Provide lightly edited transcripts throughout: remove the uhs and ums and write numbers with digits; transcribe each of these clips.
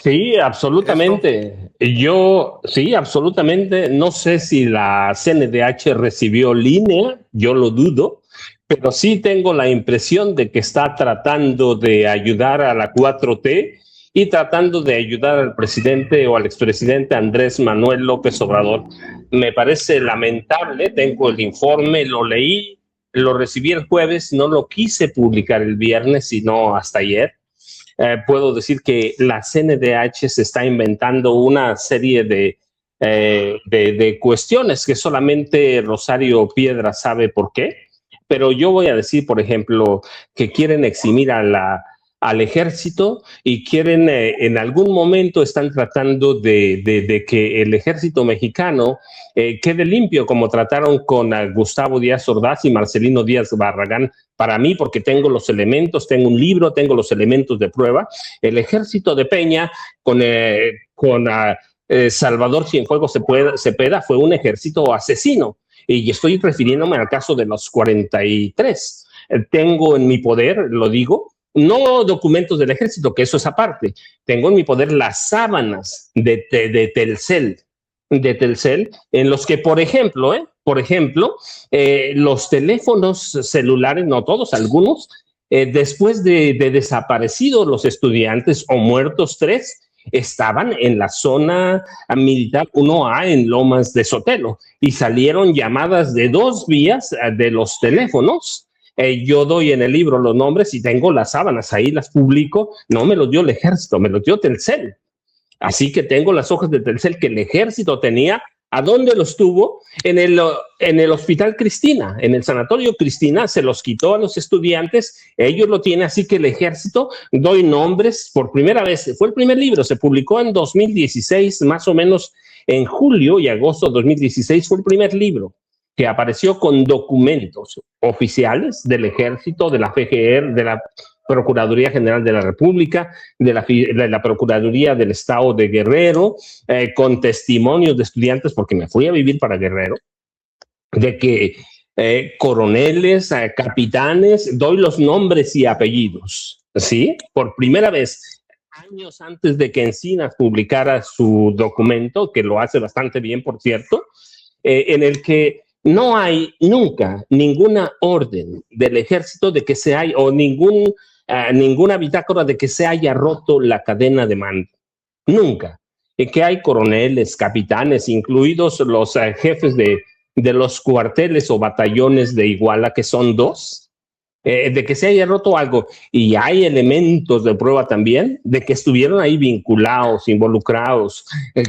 Sí, Esto, absolutamente. Sí, absolutamente. No sé si la CNDH recibió línea, yo lo dudo, pero sí tengo la impresión de que está tratando de ayudar a la 4T y tratando de ayudar al presidente o al expresidente Andrés Manuel López Obrador. Me parece lamentable, tengo el informe, lo leí, lo recibí el jueves, no lo quise publicar el viernes, sino hasta ayer. Puedo decir que la CNDH se está inventando una serie de cuestiones que solamente Rosario Piedra sabe por qué, pero yo voy a decir, por ejemplo, que quieren eximir al ejército y quieren, en algún momento están tratando de que el ejército mexicano quede limpio, como trataron con Gustavo Díaz Ordaz y Marcelino Díaz Barragán. Para mí, porque tengo los elementos, tengo un libro, tengo los elementos de prueba, el ejército de Peña con Salvador Cienfuegos Cepeda fue un ejército asesino. Y estoy refiriéndome al caso de los 43. Tengo en mi poder, lo digo, no documentos del ejército, que eso es aparte. Tengo en mi poder las sábanas de Telcel, en los que, por ejemplo, los teléfonos celulares, no todos, algunos, después de desaparecidos los estudiantes o muertos 3, estaban en la zona militar 1A en Lomas de Sotelo y salieron llamadas de 2 vías de los teléfonos. Yo doy en el libro los nombres y tengo las sábanas, ahí las publico. No me los dio el ejército, me los dio Telcel. Así que tengo las hojas de Telcel que el ejército tenía. ¿A dónde los tuvo? En el Hospital Cristina, en el Sanatorio Cristina, se los quitó a los estudiantes, ellos lo tienen, así que el ejército, doy nombres por primera vez, fue el primer libro, se publicó en 2016, más o menos en julio y agosto de 2016, fue el primer libro que apareció con documentos oficiales del ejército, de la FGR, de la Procuraduría General de la República, de la Procuraduría del Estado de Guerrero, con testimonios de estudiantes, porque me fui a vivir para Guerrero, de que coroneles, capitanes, doy los nombres y apellidos, ¿sí? Por primera vez, años antes de que Encinas publicara su documento, que lo hace bastante bien, por cierto, en el que no hay nunca ninguna orden del ejército de que se haya, o ninguna bitácora de que se haya roto la cadena de mando. Nunca. Y que hay coroneles, capitanes, incluidos los jefes de los cuarteles o batallones de Iguala, que son 2, de que se haya roto algo. Y hay elementos de prueba también de que estuvieron ahí vinculados, involucrados,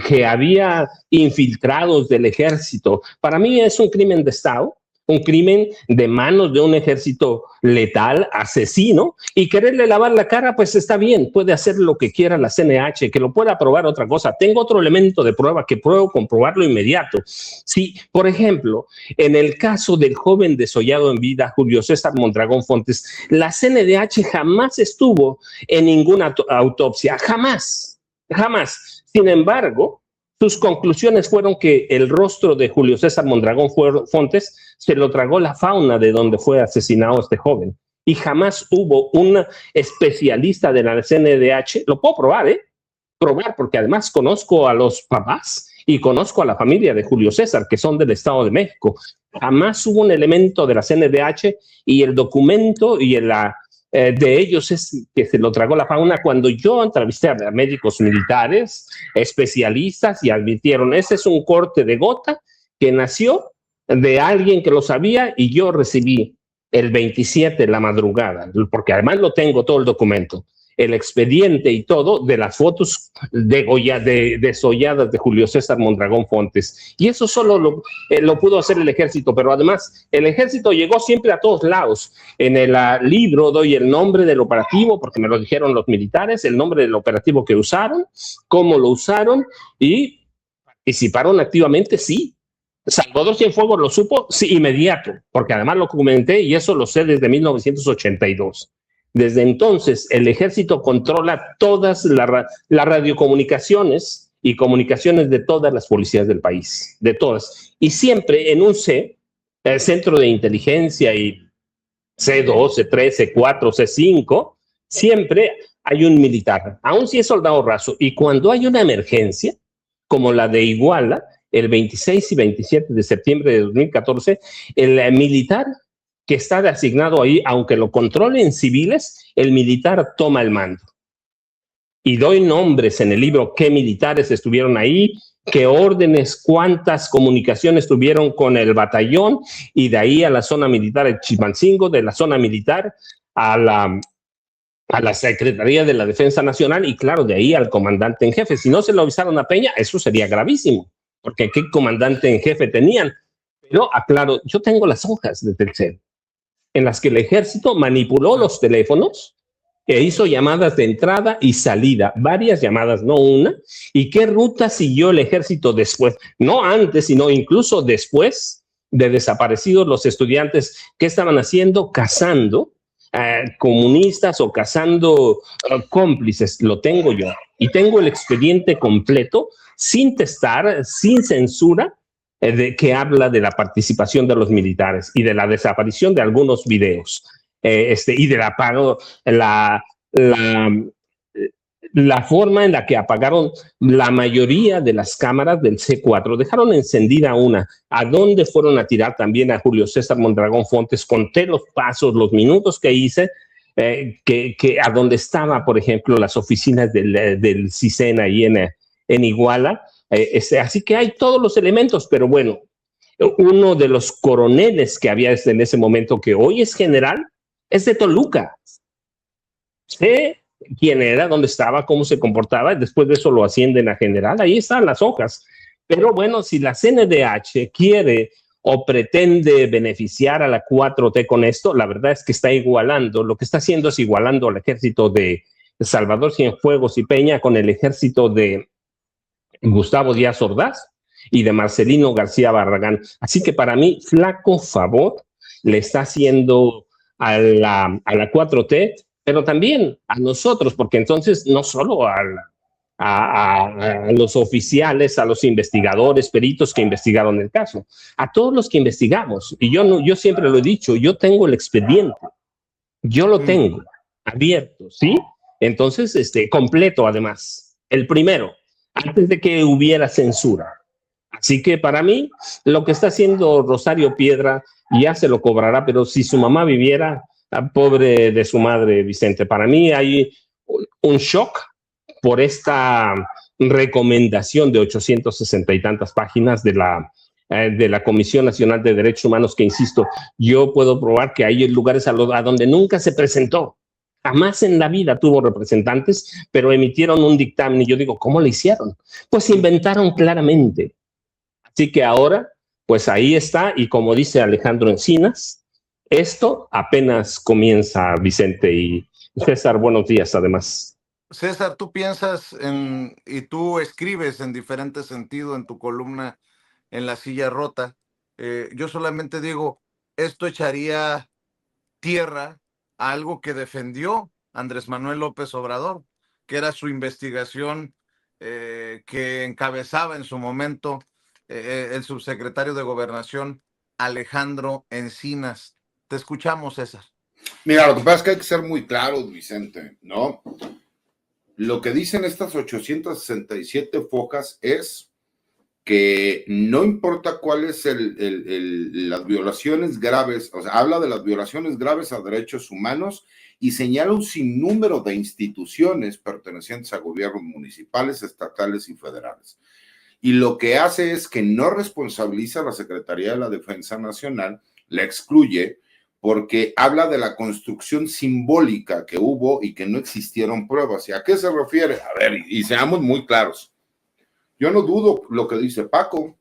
que había infiltrados del ejército. Para mí es un crimen de Estado, un crimen de manos de un ejército letal, asesino, y quererle lavar la cara, pues está bien, puede hacer lo que quiera la CNH, que lo pueda probar otra cosa. Tengo otro elemento de prueba que puedo comprobarlo inmediato. Si, por ejemplo, en el caso del joven desollado en vida, Julio César Mondragón Fontes, la CNDH jamás estuvo en ninguna autopsia, jamás, jamás. Sin embargo, sus conclusiones fueron que el rostro de Julio César Mondragón Fontes se lo tragó la fauna de donde fue asesinado este joven. Y jamás hubo un especialista de la CNDH, lo puedo probar, porque además conozco a los papás y conozco a la familia de Julio César, que son del Estado de México. Jamás hubo un elemento de la CNDH y el documento y de ellos es que se lo tragó la fauna. Cuando yo entrevisté a médicos militares, especialistas, y admitieron, ese es un corte de gota que nació de alguien que lo sabía, y yo recibí el 27 de la madrugada, porque además lo tengo todo el documento, el expediente y todo de las fotos desolladas de Julio César Mondragón Fontes. Y eso solo lo pudo hacer el ejército, pero además el ejército llegó siempre a todos lados. En el libro doy el nombre del operativo, porque me lo dijeron los militares, el nombre del operativo que usaron, cómo lo usaron, y participaron activamente, sí. Salvador Cienfuegos lo supo, sí, inmediato, porque además lo comenté y eso lo sé desde 1982. Desde entonces, el ejército controla todas las radiocomunicaciones y comunicaciones de todas las policías del país, de todas. Y siempre en un Centro de Inteligencia, y C2, C3, C4, C5, siempre hay un militar, aun si es soldado raso, y cuando hay una emergencia, como la de Iguala, el 26 y 27 de septiembre de 2014, el militar que está asignado ahí, aunque lo controlen civiles, el militar toma el mando. Y doy nombres en el libro qué militares estuvieron ahí, qué órdenes, cuántas comunicaciones tuvieron con el batallón, y de ahí a la zona militar de Chilpancingo, de la zona militar a la Secretaría de la Defensa Nacional, y claro, de ahí al comandante en jefe. Si no se lo avisaron a Peña, eso sería gravísimo, porque ¿qué comandante en jefe tenían? Pero aclaro, yo tengo las hojas de Telcel, en las que el ejército manipuló los teléfonos e hizo llamadas de entrada y salida, varias llamadas, no una, y qué ruta siguió el ejército después, no antes, sino incluso después de desaparecidos los estudiantes. ¿Qué estaban haciendo? Cazando comunistas o cazando cómplices. Lo tengo yo, y tengo el expediente completo, sin testar, sin censura, que habla de la participación de los militares y de la desaparición de algunos videos, y de la forma en la que apagaron la mayoría de las cámaras del C4. Dejaron encendida una. ¿A dónde fueron a tirar también a Julio César Mondragón Fontes? Conté los pasos, los minutos que hice, que a donde estaba, por ejemplo, las oficinas del CISEN ahí en Iguala. Así que hay todos los elementos, pero bueno, uno de los coroneles que había en ese momento, que hoy es general, es de Toluca. Sé quién era, dónde estaba, cómo se comportaba, y después de eso lo ascienden a general. Ahí están las hojas. Pero bueno, si la CNDH quiere o pretende beneficiar a la 4T con esto, la verdad es que está igualando, lo que está haciendo es igualando al ejército de Salvador Cienfuegos y Peña con el ejército de Gustavo Díaz Ordaz y de Marcelino García Barragán. Así que para mí, flaco favor le está haciendo a la 4T, pero también a nosotros, porque entonces no solo a los oficiales, a los investigadores, peritos que investigaron el caso, a todos los que investigamos. Y yo siempre lo he dicho, yo tengo el expediente, yo lo tengo abierto, ¿sí? Entonces, completo además, el primero, antes de que hubiera censura. Así que para mí, lo que está haciendo Rosario Piedra ya se lo cobrará, pero si su mamá viviera, pobre de su madre, Vicente. Para mí hay un shock por esta recomendación de 860 y tantas páginas de la Comisión Nacional de Derechos Humanos, que, insisto, yo puedo probar que hay lugares a donde nunca se presentó. Jamás en la vida tuvo representantes, pero emitieron un dictamen, y yo digo, ¿cómo lo hicieron? Pues inventaron claramente. Así que ahora, pues ahí está, y como dice Alejandro Encinas, esto apenas comienza, Vicente y César. Buenos días, además. César, tú piensas y tú escribes en diferente sentido en tu columna en La Silla Rota. Yo solamente digo, esto echaría tierra a algo que defendió Andrés Manuel López Obrador, que era su investigación que encabezaba en su momento el subsecretario de Gobernación, Alejandro Encinas. Te escuchamos, César. Mira, lo que pasa es que hay que ser muy claros, Vicente, ¿no? Lo que dicen estas 867 fojas es que no importa cuáles las violaciones graves, o sea, habla de las violaciones graves a derechos humanos y señala un sinnúmero de instituciones pertenecientes a gobiernos municipales, estatales y federales. Y lo que hace es que no responsabiliza a la Secretaría de la Defensa Nacional, la excluye, porque habla de la construcción simbólica que hubo y que no existieron pruebas. ¿Y a qué se refiere? A ver, y seamos muy claros. Yo no dudo lo que dice Paco,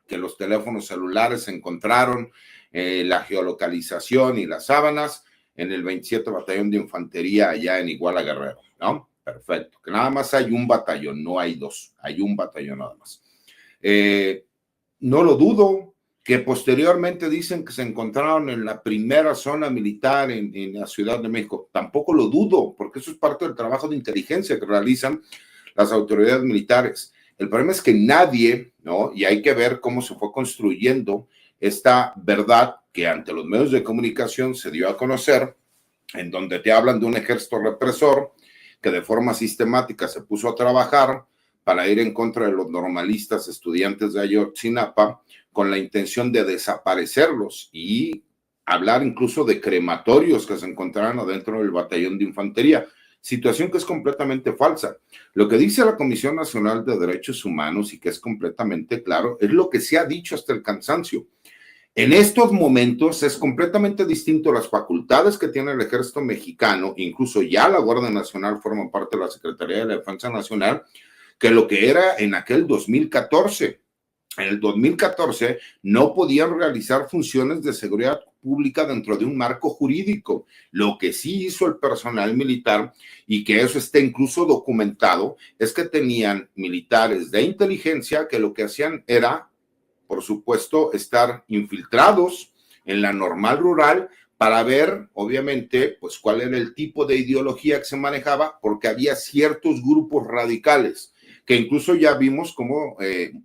que los teléfonos celulares se encontraron, la geolocalización y las sábanas en el 27 Batallón de Infantería allá en Iguala Guerrero, ¿no? Perfecto. Que nada más hay un batallón, no hay dos, hay un batallón nada más. No lo dudo. Que posteriormente dicen que se encontraron en la primera zona militar en la Ciudad de México. Tampoco lo dudo, porque eso es parte del trabajo de inteligencia que realizan las autoridades militares. El problema es que nadie, ¿no? Y hay que ver cómo se fue construyendo esta verdad que ante los medios de comunicación se dio a conocer, en donde te hablan de un ejército represor, que de forma sistemática se puso a trabajar para ir en contra de los normalistas estudiantes de Ayotzinapa con la intención de desaparecerlos y hablar incluso de crematorios que se encontraran adentro del batallón de infantería, situación que es completamente falsa. Lo que dice la Comisión Nacional de Derechos Humanos y que es completamente claro, es lo que se ha dicho hasta el cansancio. En estos momentos es completamente distinto las facultades que tiene el Ejército Mexicano, incluso ya la Guardia Nacional forma parte de la Secretaría de la Defensa Nacional, que lo que era en aquel 2014. En el 2014 no podían realizar funciones de seguridad pública dentro de un marco jurídico. Lo que sí hizo el personal militar, y que eso está incluso documentado, es que tenían militares de inteligencia que lo que hacían era, por supuesto, estar infiltrados en la normal rural para ver, obviamente, pues cuál era el tipo de ideología que se manejaba, porque había ciertos grupos radicales que incluso ya vimos como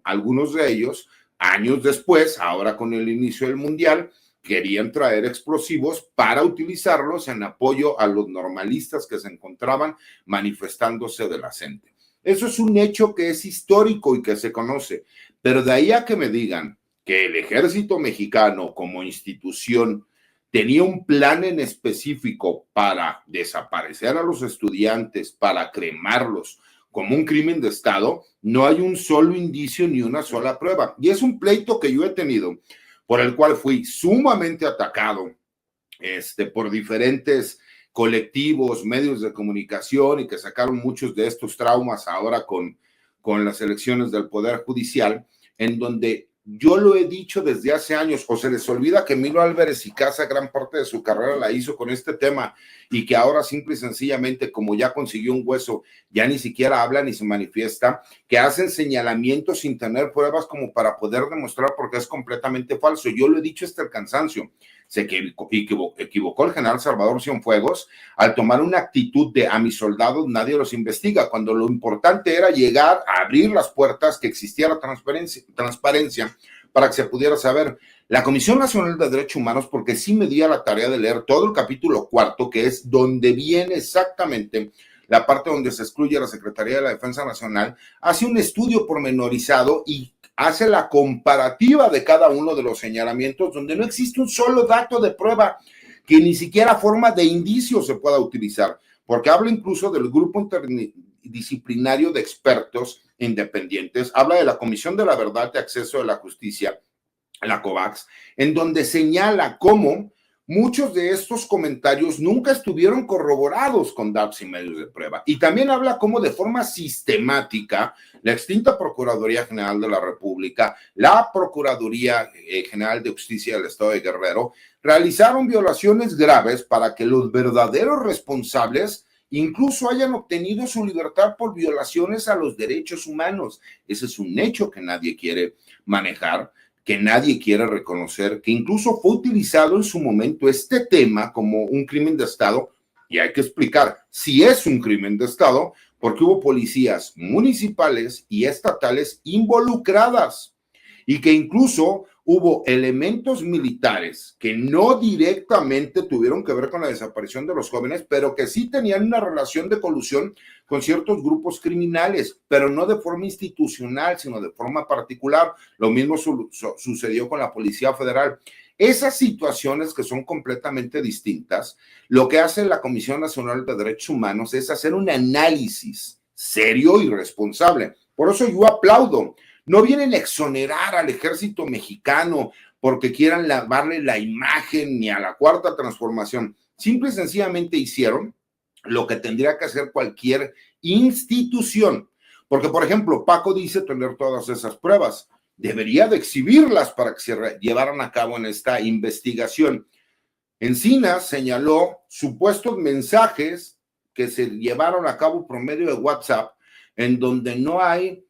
algunos de ellos, años después, ahora con el inicio del Mundial, querían traer explosivos para utilizarlos en apoyo a los normalistas que se encontraban manifestándose de la gente. Eso es un hecho que es histórico y que se conoce, pero de ahí a que me digan que el Ejército Mexicano como institución tenía un plan en específico para desaparecer a los estudiantes, para cremarlos, como un crimen de Estado, no hay un solo indicio ni una sola prueba. Y es un pleito que yo he tenido, por el cual fui sumamente atacado por diferentes colectivos, medios de comunicación, y que sacaron muchos de estos traumas ahora con las elecciones del Poder Judicial, en donde yo lo he dicho desde hace años, o se les olvida que Emilio Álvarez y Casa gran parte de su carrera la hizo con este tema y que ahora simple y sencillamente, como ya consiguió un hueso, ya ni siquiera habla ni se manifiesta, que hacen señalamientos sin tener pruebas como para poder demostrar, porque es completamente falso. Yo lo he dicho hasta el cansancio. Se equivocó el general Salvador Cienfuegos al tomar una actitud de a mis soldados nadie los investiga, cuando lo importante era llegar a abrir las puertas, que existiera transparencia para que se pudiera saber. La Comisión Nacional de Derechos Humanos, porque sí me di a la tarea de leer todo el capítulo 4, que es donde viene exactamente la parte donde se excluye la Secretaría de la Defensa Nacional, hace un estudio pormenorizado y hace la comparativa de cada uno de los señalamientos, donde no existe un solo dato de prueba, que ni siquiera forma de indicio se pueda utilizar, porque habla incluso del grupo interdisciplinario de expertos independientes, habla de la Comisión de la Verdad de Acceso a la Justicia, la COVAX, en donde señala cómo muchos de estos comentarios nunca estuvieron corroborados con datos y medios de prueba. Y también habla cómo de forma sistemática la extinta Procuraduría General de la República, la Procuraduría General de Justicia del Estado de Guerrero, realizaron violaciones graves para que los verdaderos responsables incluso hayan obtenido su libertad por violaciones a los derechos humanos. Ese es un hecho que nadie quiere manejar, que nadie quiere reconocer, que incluso fue utilizado en su momento este tema como un crimen de Estado, y hay que explicar si es un crimen de Estado, porque hubo policías municipales y estatales involucradas, y que incluso hubo elementos militares que no directamente tuvieron que ver con la desaparición de los jóvenes, pero que sí tenían una relación de colusión con ciertos grupos criminales, pero no de forma institucional, sino de forma particular. Lo mismo sucedió con la Policía Federal. Esas situaciones que son completamente distintas, lo que hace la Comisión Nacional de Derechos Humanos es hacer un análisis serio y responsable. Por eso yo aplaudo. No vienen a exonerar al ejército mexicano porque quieran lavarle la imagen ni a la Cuarta Transformación. Simple y sencillamente hicieron lo que tendría que hacer cualquier institución. Porque, por ejemplo, Paco dice tener todas esas pruebas. Debería de exhibirlas para que se llevaran a cabo en esta investigación. Encinas señaló supuestos mensajes que se llevaron a cabo por medio de WhatsApp, en donde no hay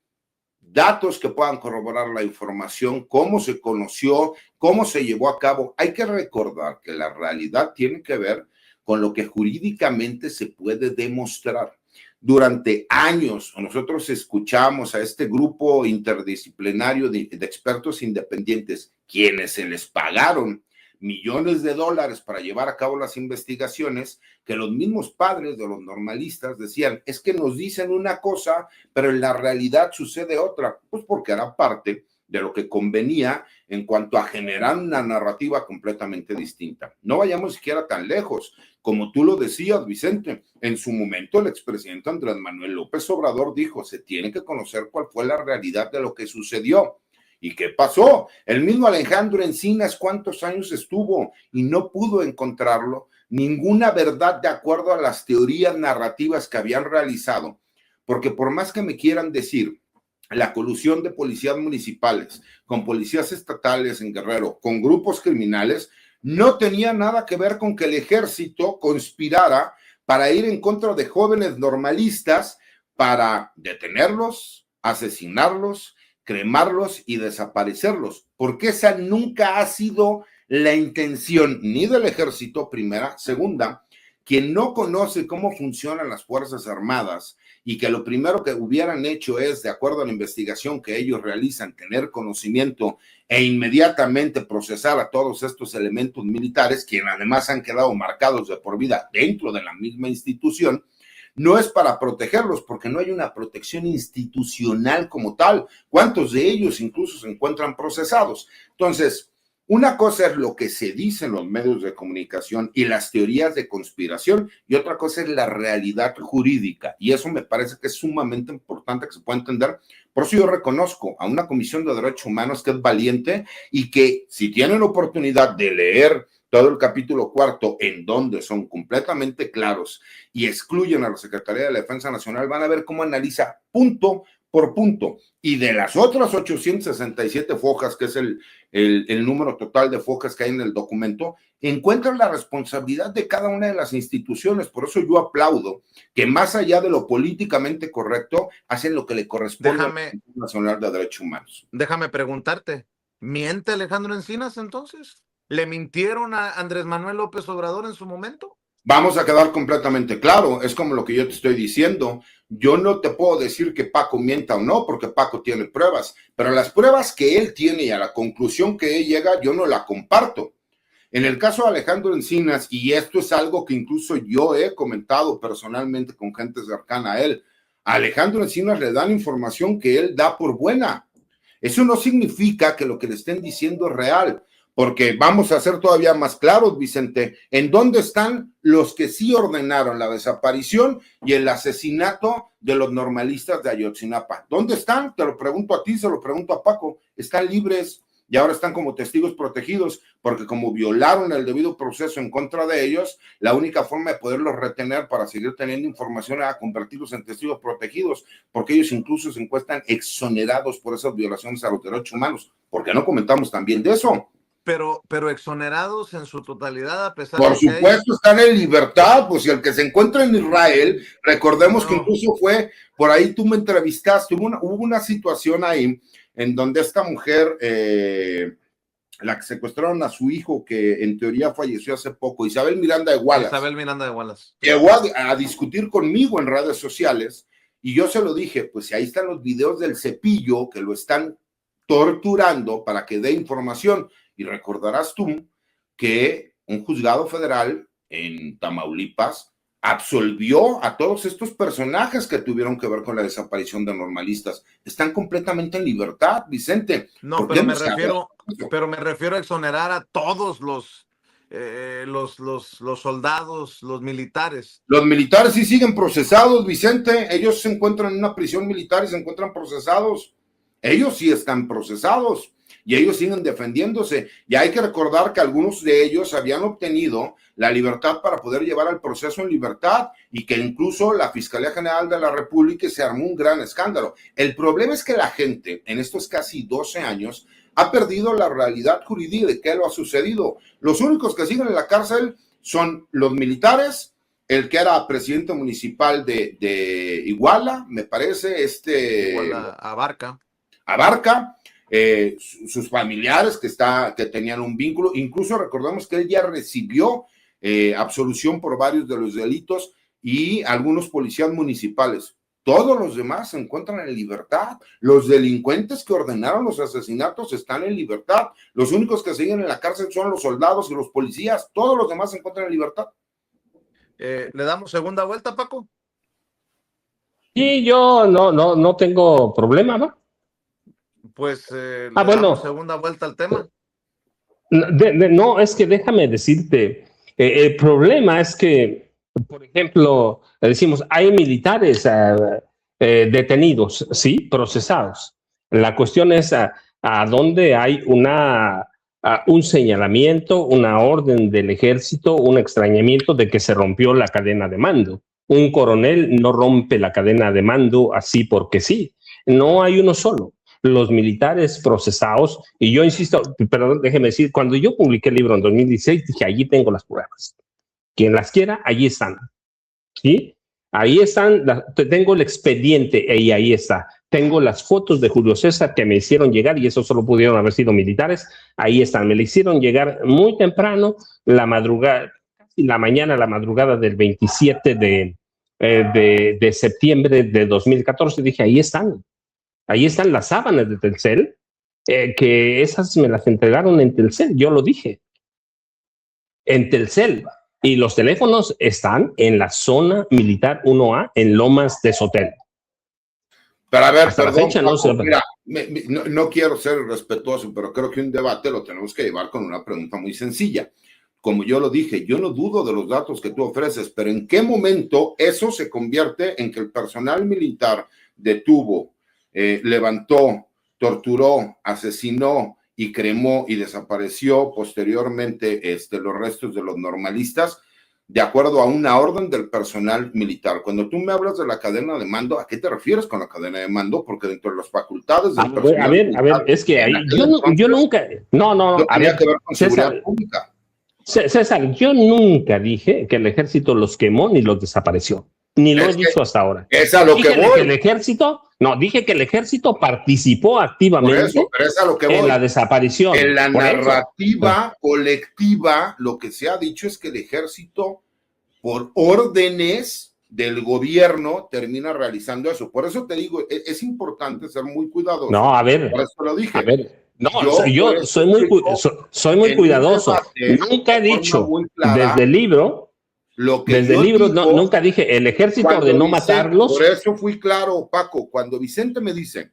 datos que puedan corroborar la información, cómo se conoció, cómo se llevó a cabo. Hay que recordar que la realidad tiene que ver con lo que jurídicamente se puede demostrar. Durante años nosotros escuchamos a este grupo interdisciplinario de expertos independientes, quienes se les pagaron millones de dólares para llevar a cabo las investigaciones, que los mismos padres de los normalistas decían, es que nos dicen una cosa, pero en la realidad sucede otra, pues porque era parte de lo que convenía en cuanto a generar una narrativa completamente distinta. No vayamos siquiera tan lejos. Como tú lo decías, Vicente, en su momento el expresidente Andrés Manuel López Obrador dijo, se tiene que conocer cuál fue la realidad de lo que sucedió. ¿Y qué pasó? El mismo Alejandro Encinas, ¿cuántos años estuvo? Y no pudo encontrarlo, ninguna verdad de acuerdo a las teorías narrativas que habían realizado. Porque por más que me quieran decir, la colusión de policías municipales con policías estatales en Guerrero, con grupos criminales, no tenía nada que ver con que el ejército conspirara para ir en contra de jóvenes normalistas, para detenerlos, asesinarlos, cremarlos y desaparecerlos, porque esa nunca ha sido la intención ni del ejército, primera. Segunda, quien no conoce cómo funcionan las Fuerzas Armadas y que lo primero que hubieran hecho es, de acuerdo a la investigación que ellos realizan, tener conocimiento e inmediatamente procesar a todos estos elementos militares, quienes además han quedado marcados de por vida dentro de la misma institución, no es para protegerlos, porque no hay una protección institucional como tal. ¿Cuántos de ellos incluso se encuentran procesados? Entonces, una cosa es lo que se dice en los medios de comunicación y las teorías de conspiración, y otra cosa es la realidad jurídica, y eso me parece que es sumamente importante que se pueda entender. Por eso yo reconozco a una Comisión de Derechos Humanos que es valiente y que, si tienen la oportunidad de leer todo el capítulo 4, en donde son completamente claros y excluyen a la Secretaría de la Defensa Nacional, van a ver cómo analiza punto por punto. Y de las otras 867 fojas, que es el número total de fojas que hay en el documento, encuentran la responsabilidad de cada una de las instituciones. Por eso yo aplaudo que, más allá de lo políticamente correcto, hacen lo que le corresponde a la Comisión Nacional de Derechos Humanos. Déjame preguntarte, ¿miente Alejandro Encinas entonces? ¿Le mintieron a Andrés Manuel López Obrador en su momento? Vamos a quedar completamente claro, es como lo que yo te estoy diciendo. Yo no te puedo decir que Paco mienta o no, porque Paco tiene pruebas, pero las pruebas que él tiene y a la conclusión que él llega, yo no la comparto. En el caso de Alejandro Encinas, y esto es algo que incluso yo he comentado personalmente con gente cercana a él, a Alejandro Encinas le dan información que él da por buena. Eso no significa que lo que le estén diciendo es real. Porque vamos a ser todavía más claros, Vicente, ¿en dónde están los que sí ordenaron la desaparición y el asesinato de los normalistas de Ayotzinapa? ¿Dónde están? Te lo pregunto a ti, se lo pregunto a Paco. Están libres y ahora están como testigos protegidos, porque como violaron el debido proceso en contra de ellos, la única forma de poderlos retener para seguir teniendo información era convertirlos en testigos protegidos, porque ellos incluso se encuentran exonerados por esas violaciones a los derechos humanos. ¿Por qué no comentamos también de eso? Pero exonerados en su totalidad, a pesar Por de que supuesto, están en libertad, pues si el que se encuentra en Israel, recordemos que incluso fue, por ahí tú me entrevistaste, hubo una situación ahí en donde esta mujer, la que secuestraron a su hijo, que en teoría falleció hace poco, Isabel Miranda de Wallace, llegó a discutir conmigo en redes sociales, y yo se lo dije, pues si ahí están los videos del Cepillo, que lo están torturando para que dé información. Y recordarás tú que un juzgado federal en Tamaulipas absolvió a todos estos personajes que tuvieron que ver con la desaparición de normalistas. Están completamente en libertad, Vicente. No, pero me refiero a exonerar a todos los soldados, los militares. Los militares sí siguen procesados, Vicente. Ellos se encuentran en una prisión militar y se encuentran procesados. Ellos sí están procesados. Y ellos siguen defendiéndose. Y hay que recordar que algunos de ellos habían obtenido la libertad para poder llevar el proceso en libertad, y que incluso la Fiscalía General de la República se armó un gran escándalo. El problema es que la gente en estos casi 12 años ha perdido la realidad jurídica de qué lo ha sucedido. Los únicos que siguen en la cárcel son los militares, el que era presidente municipal de Iguala, me parece, Iguala, Abarca, sus familiares que tenían un vínculo. Incluso recordemos que él ya recibió absolución por varios de los delitos, y algunos policías municipales. Todos los demás se encuentran en libertad. Los delincuentes que ordenaron los asesinatos están en libertad. Los únicos que siguen en la cárcel son los soldados y los policías. Todos los demás se encuentran en libertad. ¿Le damos segunda vuelta, Paco? Y yo no tengo problema, ¿no? Pues le bueno. damos segunda vuelta al tema. No, es que déjame decirte, el problema es que, por ejemplo, decimos, hay militares detenidos, sí, procesados. La cuestión es a dónde hay un señalamiento, una orden del ejército, un extrañamiento de que se rompió la cadena de mando. Un coronel no rompe la cadena de mando así porque sí. No hay uno solo. Los militares procesados, y yo insisto, perdón, déjeme decir, cuando yo publiqué el libro en 2016, dije, allí tengo las pruebas. Quien las quiera, allí están. ¿Sí? Ahí están, tengo el expediente y ahí está. Tengo las fotos de Julio César que me hicieron llegar, y eso solo pudieron haber sido militares. Ahí están, me le hicieron llegar muy temprano, la madrugada, casi la madrugada del 27 de septiembre de 2014. Dije, ahí están. Ahí están las sábanas de Telcel, que esas me las entregaron en Telcel, yo lo dije. En Telcel. Y los teléfonos están en la zona militar 1A, en Lomas de Sotel. Pero a ver, hasta perdón, la fecha, Paco, no, mira, no quiero ser irrespetuoso, pero creo que un debate lo tenemos que llevar con una pregunta muy sencilla. Como yo lo dije, yo no dudo de los datos que tú ofreces, pero ¿en qué momento eso se convierte en que el personal militar detuvo, levantó, torturó, asesinó y cremó y desapareció posteriormente los restos de los normalistas de acuerdo a una orden del personal militar? Cuando tú me hablas de la cadena de mando, ¿a qué te refieres con la cadena de mando? Porque dentro de las facultades del personal militar, a ver, es que ahí, yo nunca, tenía que ver con seguridad pública. César, yo nunca dije que el ejército los quemó ni los desapareció. Ni lo he dicho hasta ahora. Es a lo que voy. Dije que el ejército participó activamente en la desaparición. En la narrativa colectiva, lo que se ha dicho es que el ejército, por órdenes del gobierno, termina realizando eso. Por eso te digo, es importante ser muy cuidadoso. No, a ver. Por eso lo dije. A ver. No, yo soy muy cuidadoso. Nunca he dicho desde el libro. Nunca dije, el ejército ordenó matarlos. Por eso fui claro, Paco, cuando Vicente me dice,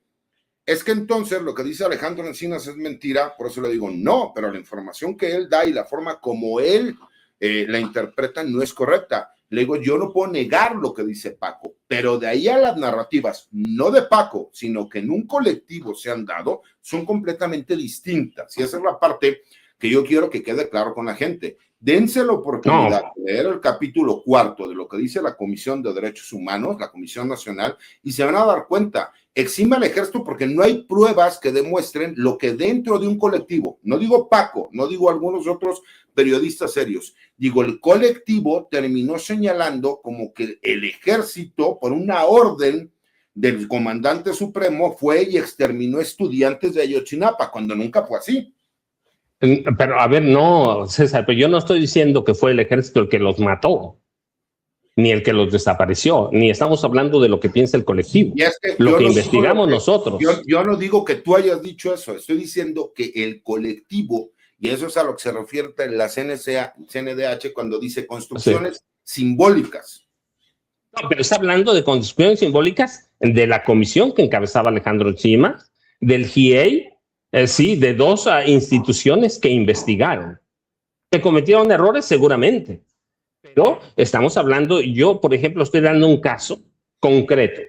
es que entonces lo que dice Alejandro Encinas es mentira, por eso le digo, no, pero la información que él da y la forma como él la interpreta no es correcta. Le digo, yo no puedo negar lo que dice Paco, pero de ahí a las narrativas, no de Paco, sino que en un colectivo se han dado, son completamente distintas. Y esa es la parte que yo quiero que quede claro con la gente. Dense la oportunidad de leer el capítulo 4 de lo que dice la Comisión de Derechos Humanos, la Comisión Nacional, y se van a dar cuenta, exime al ejército porque no hay pruebas que demuestren lo que dentro de un colectivo, no digo Paco, no digo algunos otros periodistas serios, digo el colectivo terminó señalando como que el ejército, por una orden del comandante supremo, fue y exterminó estudiantes de Ayotzinapa, cuando nunca fue así. Pero a ver, no, César, pero yo no estoy diciendo que fue el ejército el que los mató, ni el que los desapareció, ni estamos hablando de lo que piensa el colectivo, lo que investigamos nosotros. Yo no digo que tú hayas dicho eso, estoy diciendo que el colectivo, y eso es a lo que se refiere la CNDH cuando dice construcciones simbólicas. No, pero está hablando de construcciones simbólicas de la comisión que encabezaba Alejandro Encinas, del GIEI, sí, de dos instituciones que investigaron. ¿Que cometieron errores? Seguramente. Pero estamos hablando, yo, por ejemplo, estoy dando un caso concreto.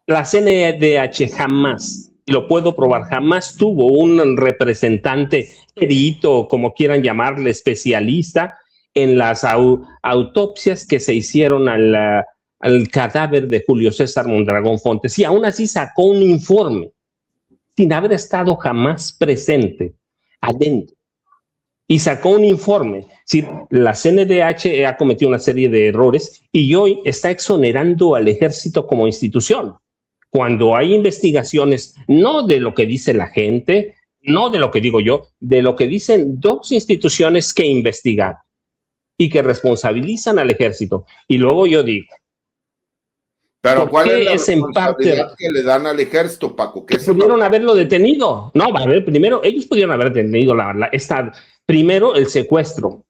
La CNDH jamás, y lo puedo probar, jamás tuvo un representante, perito, como quieran llamarle, especialista, en las autopsias que se hicieron al cadáver de Julio César Mondragón Fontes. Y aún así sacó un informe, sin haber estado jamás presente adentro. Y sacó un informe. Sí, la CNDH ha cometido una serie de errores y hoy está exonerando al ejército como institución. Cuando hay investigaciones, no de lo que dice la gente, no de lo que digo yo, de lo que dicen dos instituciones que investigan y que responsabilizan al ejército. Y luego yo digo, Pero ¿Por ¿cuál qué es la es en parte? responsabilidad que le dan al ejército, Paco? ¿Qué Pudieron haberlo detenido. No, a ver, primero, ellos pudieron haber detenido primero el secuestro.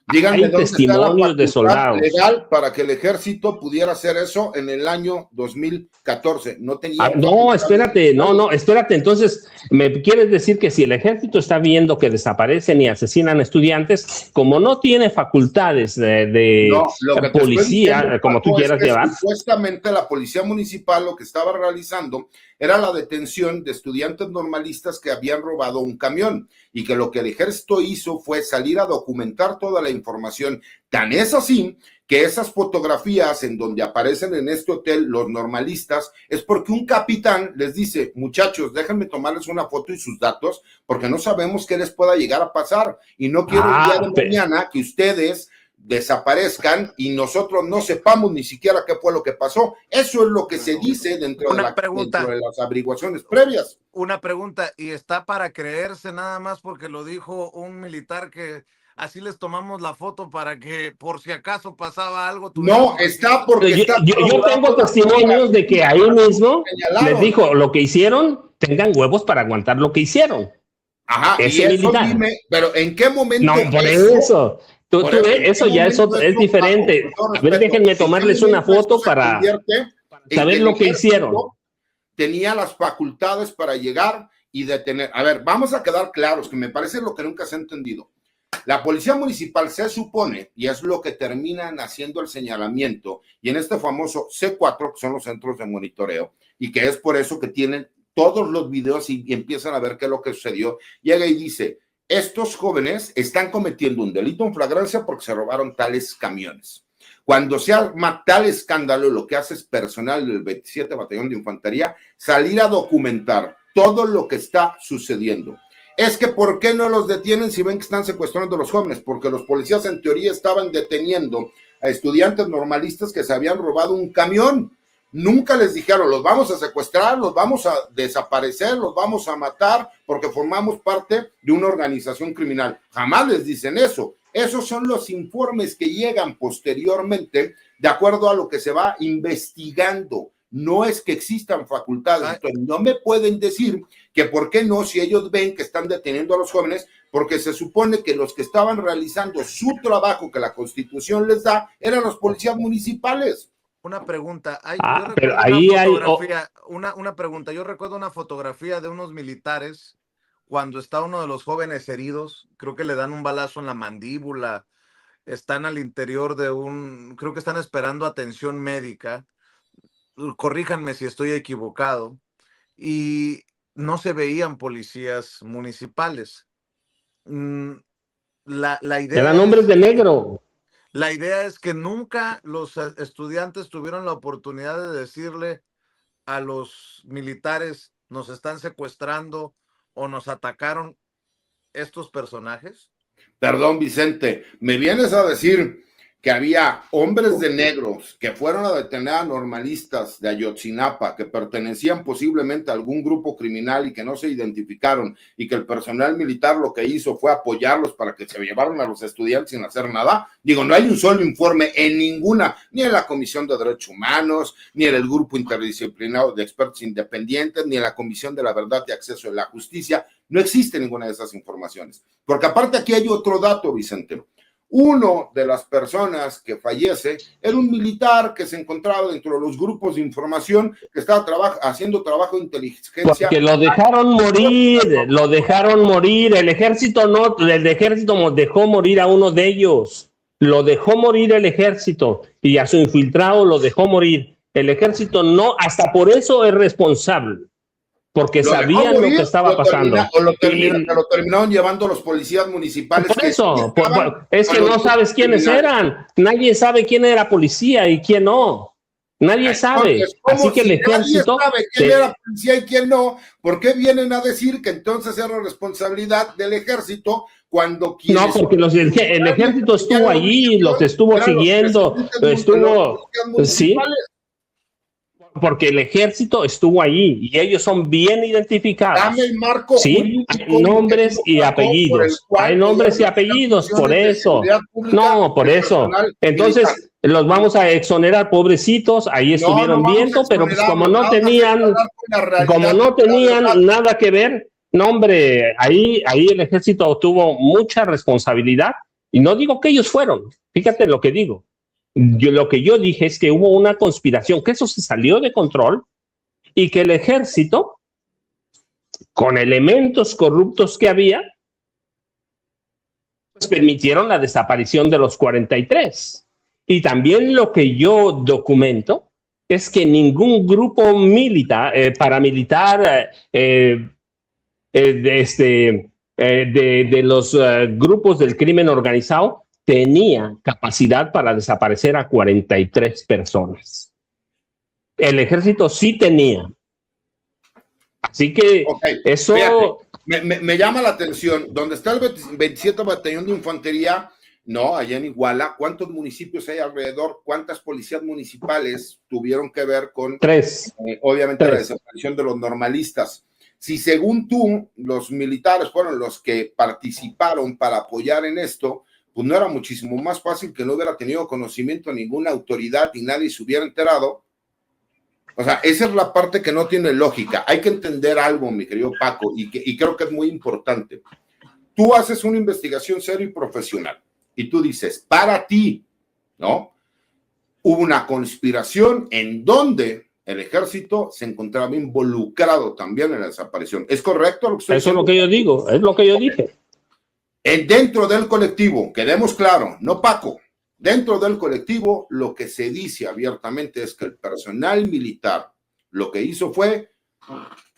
Díganme Hay dónde está la testimonios de facultad soldados. legal para que el ejército pudiera hacer eso en el año 2014. No tenía. No, espérate, no, espérate. Entonces, ¿me quieres decir que si el ejército está viendo que desaparecen y asesinan estudiantes, como no tiene facultades de No, lo que te policía, estoy diciendo, como tú Paco, quieras es que llevar? supuestamente la policía municipal lo que estaba realizando era la detención de estudiantes normalistas que habían robado un camión y que lo que el ejército hizo fue salir a documentar toda la información. Tan es así que esas fotografías en donde aparecen en este hotel los normalistas es porque un capitán les dice, muchachos, déjenme tomarles una foto y sus datos porque no sabemos qué les pueda llegar a pasar y no quiero el día de mañana que ustedes desaparezcan y nosotros no sepamos ni siquiera qué fue lo que pasó. Eso es lo que se dice dentro de las averiguaciones previas. Una pregunta, ¿y está para creerse nada más porque lo dijo un militar que así les tomamos la foto para que por si acaso pasaba algo? No, está porque está. Yo tengo testimonios de que ahí mismo les dijo lo que hicieron, tengan huevos para aguantar lo que hicieron. Ajá, ese y eso militar. Dime, pero ¿en qué momento? No, por eso. Tú ves, eso ya es diferente. A ver, déjenme tomarles una foto para saber lo que hicieron. Tenía las facultades para llegar y detener. A ver, vamos a quedar claros, que me parece lo que nunca se ha entendido. La policía municipal se supone, y es lo que terminan haciendo el señalamiento, y en este famoso C4, que son los centros de monitoreo, y que es por eso que tienen todos los videos y empiezan a ver qué es lo que sucedió, llega y dice, estos jóvenes están cometiendo un delito en flagrancia porque se robaron tales camiones. Cuando se arma tal escándalo, lo que hace es personal del 27 Batallón de Infantería salir a documentar todo lo que está sucediendo. Es que ¿por qué no los detienen si ven que están secuestrando a los jóvenes? Porque los policías en teoría estaban deteniendo a estudiantes normalistas que se habían robado un camión. Nunca les dijeron, los vamos a secuestrar, los vamos a desaparecer, los vamos a matar porque formamos parte de una organización criminal. Jamás les dicen eso. Esos son los informes que llegan posteriormente de acuerdo a lo que se va investigando. No es que existan facultades. Entonces, no me pueden decir que por qué no, si ellos ven que están deteniendo a los jóvenes, porque se supone que los que estaban realizando su trabajo que la Constitución les da eran los policías municipales. Una pregunta, pero ahí hay una pregunta. Yo recuerdo una fotografía de unos militares cuando está uno de los jóvenes heridos, creo que le dan un balazo en la mandíbula, están al interior creo que están esperando atención médica, corríjanme si estoy equivocado, y no se veían policías municipales. La idea eran hombres de negro. La idea es que nunca los estudiantes tuvieron la oportunidad de decirle a los militares, nos están secuestrando o nos atacaron estos personajes. Perdón, Vicente, ¿me vienes a decir que había hombres de negros que fueron a detener a normalistas de Ayotzinapa que pertenecían posiblemente a algún grupo criminal y que no se identificaron y que el personal militar lo que hizo fue apoyarlos para que se llevaran a los estudiantes sin hacer nada? Digo, no hay un solo informe en ninguna, ni en la Comisión de Derechos Humanos, ni en el Grupo Interdisciplinario de Expertos Independientes, ni en la Comisión de la Verdad y Acceso a la Justicia. No existe ninguna de esas informaciones. Porque aparte aquí hay otro dato, Vicente. Uno de las personas que fallece era un militar que se encontraba dentro de los grupos de información que estaba haciendo trabajo de inteligencia. Porque lo dejaron morir, el ejército dejó morir a uno de ellos, lo dejó morir el ejército y a su infiltrado lo dejó morir. El ejército no, hasta por eso es responsable. Porque sabían lo que estaba pasando. Lo terminaron llevando los policías municipales. Por eso, es que no sabes quiénes eran. Nadie sabe quién era policía y quién no. Nadie sabe. Así que el ejército... Nadie sabe quién era policía y quién no. ¿Por qué vienen a decir que entonces era responsabilidad del ejército cuando no, porque el ejército estuvo allí, los estuvo siguiendo, sí. Porque el ejército estuvo ahí y ellos son bien identificados. Dame el marco. Sí, hay nombres y apellidos. Hay nombres y apellidos, por eso. No, por eso. Entonces, los vamos a exonerar, pobrecitos, ahí estuvieron viendo, pero pues como no tenían nada que ver, no hombre, ahí el ejército tuvo mucha responsabilidad, y no digo que ellos fueron, fíjate lo que digo, lo que yo dije es que hubo una conspiración, que eso se salió de control, y que el ejército, con elementos corruptos que había, pues permitieron la desaparición de los 43. Y también lo que yo documento es que ningún grupo militar, paramilitar, de los grupos del crimen organizado tenía capacidad para desaparecer a 43 personas. El ejército sí tenía. Así que eso... Fíjate, me llama la atención, donde está el 27 Batallón de Infantería, no, allá en Iguala, ¿cuántos municipios hay alrededor? ¿Cuántas policías municipales tuvieron que ver con, obviamente, la desaparición de los normalistas? Si según tú, los militares fueron los que participaron para apoyar en esto, pues no era muchísimo más fácil que no hubiera tenido conocimiento ninguna autoridad y nadie se hubiera enterado. O sea, esa es la parte que no tiene lógica. Hay que entender algo, mi querido Paco, y creo que es muy importante. Tú haces una investigación seria y profesional, y tú dices, para ti, ¿no? Hubo una conspiración en donde el ejército se encontraba involucrado también en la desaparición. ¿Es correcto lo que estoy diciendo? Eso es lo que yo digo, es lo que yo dije. Dentro del colectivo, quedemos claro, no Paco, dentro del colectivo lo que se dice abiertamente es que el personal militar lo que hizo fue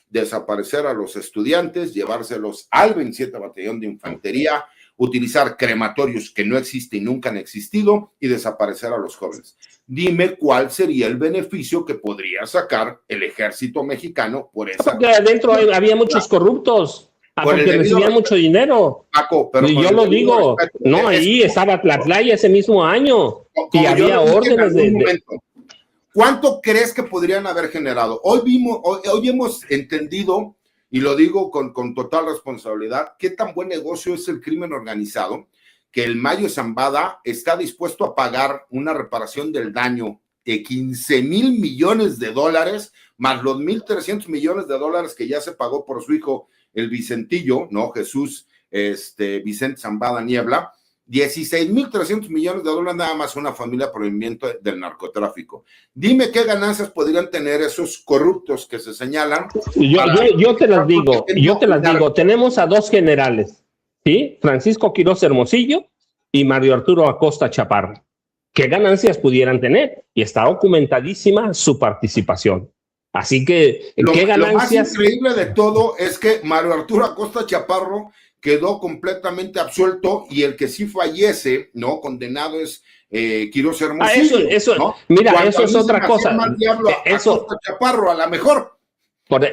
desaparecer a los estudiantes, llevárselos al 27 Batallón de Infantería, utilizar crematorios que no existen y nunca han existido y desaparecer a los jóvenes. Dime cuál sería el beneficio que podría sacar el ejército mexicano por esa... Porque adentro había muchos corruptos, porque recibían mucho dinero. Paco, pero y yo lo digo, respeto, no, ahí estaba Tlatlaya ese mismo año y había órdenes de... ¿Cuánto crees que podrían haber generado? Hoy hemos entendido, y lo digo con total responsabilidad, qué tan buen negocio es el crimen organizado, que el Mayo Zambada está dispuesto a pagar una reparación del daño de 15,000 millones de dólares, más los 1,300 millones de dólares que ya se pagó por su hijo, el Vicentillo, ¿no? Jesús Vicente Zambada Niebla, 16,300 millones de dólares nada más una familia por el movimiento del narcotráfico. Dime qué ganancias podrían tener esos corruptos que se señalan. Yo te las digo, tenemos a dos generales, ¿sí? Francisco Quirós Hermosillo y Mario Arturo Acosta Chaparro. ¿Qué ganancias pudieran tener? Y está documentadísima su participación. Así que, ¿qué ganancias? Lo más increíble de todo es que Mario Arturo Acosta Chaparro quedó completamente absuelto y el que sí fallece, ¿no? Condenado es Quirós Hermosillo. ¿no? Mira, cuando eso es otra cosa. Eso, Chaparro, a la mejor.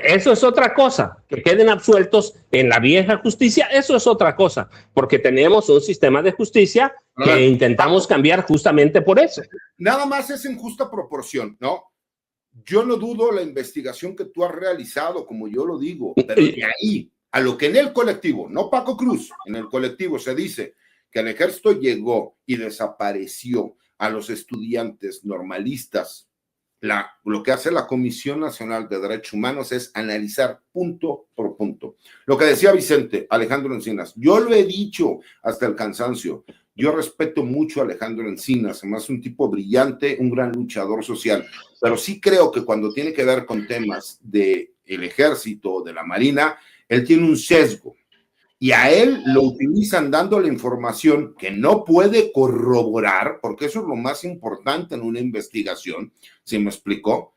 Eso es otra cosa, que queden absueltos en la vieja justicia, eso es otra cosa, porque tenemos un sistema de justicia que intentamos cambiar justamente por eso. Nada más es en justa proporción, ¿no? Yo no dudo la investigación que tú has realizado, como yo lo digo, pero de ahí a lo que en el colectivo, no Paco Cruz, en el colectivo se dice que el ejército llegó y desapareció a los estudiantes normalistas. Lo que hace la Comisión Nacional de Derechos Humanos es analizar punto por punto. Lo que decía Vicente Alejandro Encinas, yo lo he dicho hasta el cansancio, yo respeto mucho a Alejandro Encinas, además es un tipo brillante, un gran luchador social, pero sí creo que cuando tiene que ver con temas del ejército, de la marina, él tiene un sesgo y a él lo utilizan dándole información que no puede corroborar, porque eso es lo más importante en una investigación, ¿sí me explicó?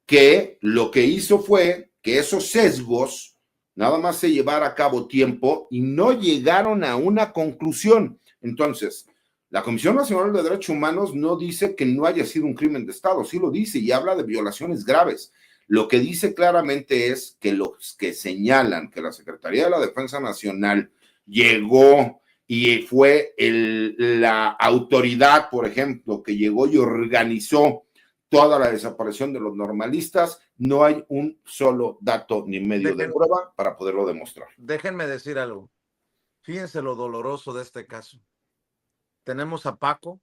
Que lo que hizo fue que esos sesgos nada más se llevara a cabo tiempo y no llegaron a una conclusión. Entonces, la Comisión Nacional de Derechos Humanos no dice que no haya sido un crimen de Estado, sí lo dice y habla de violaciones graves. Lo que dice claramente es que los que señalan que la Secretaría de la Defensa Nacional llegó y fue la autoridad, por ejemplo, que llegó y organizó toda la desaparición de los normalistas, no hay un solo dato ni medio de prueba para poderlo demostrar. Déjenme decir algo. Fíjense lo doloroso de este caso. Tenemos a Paco,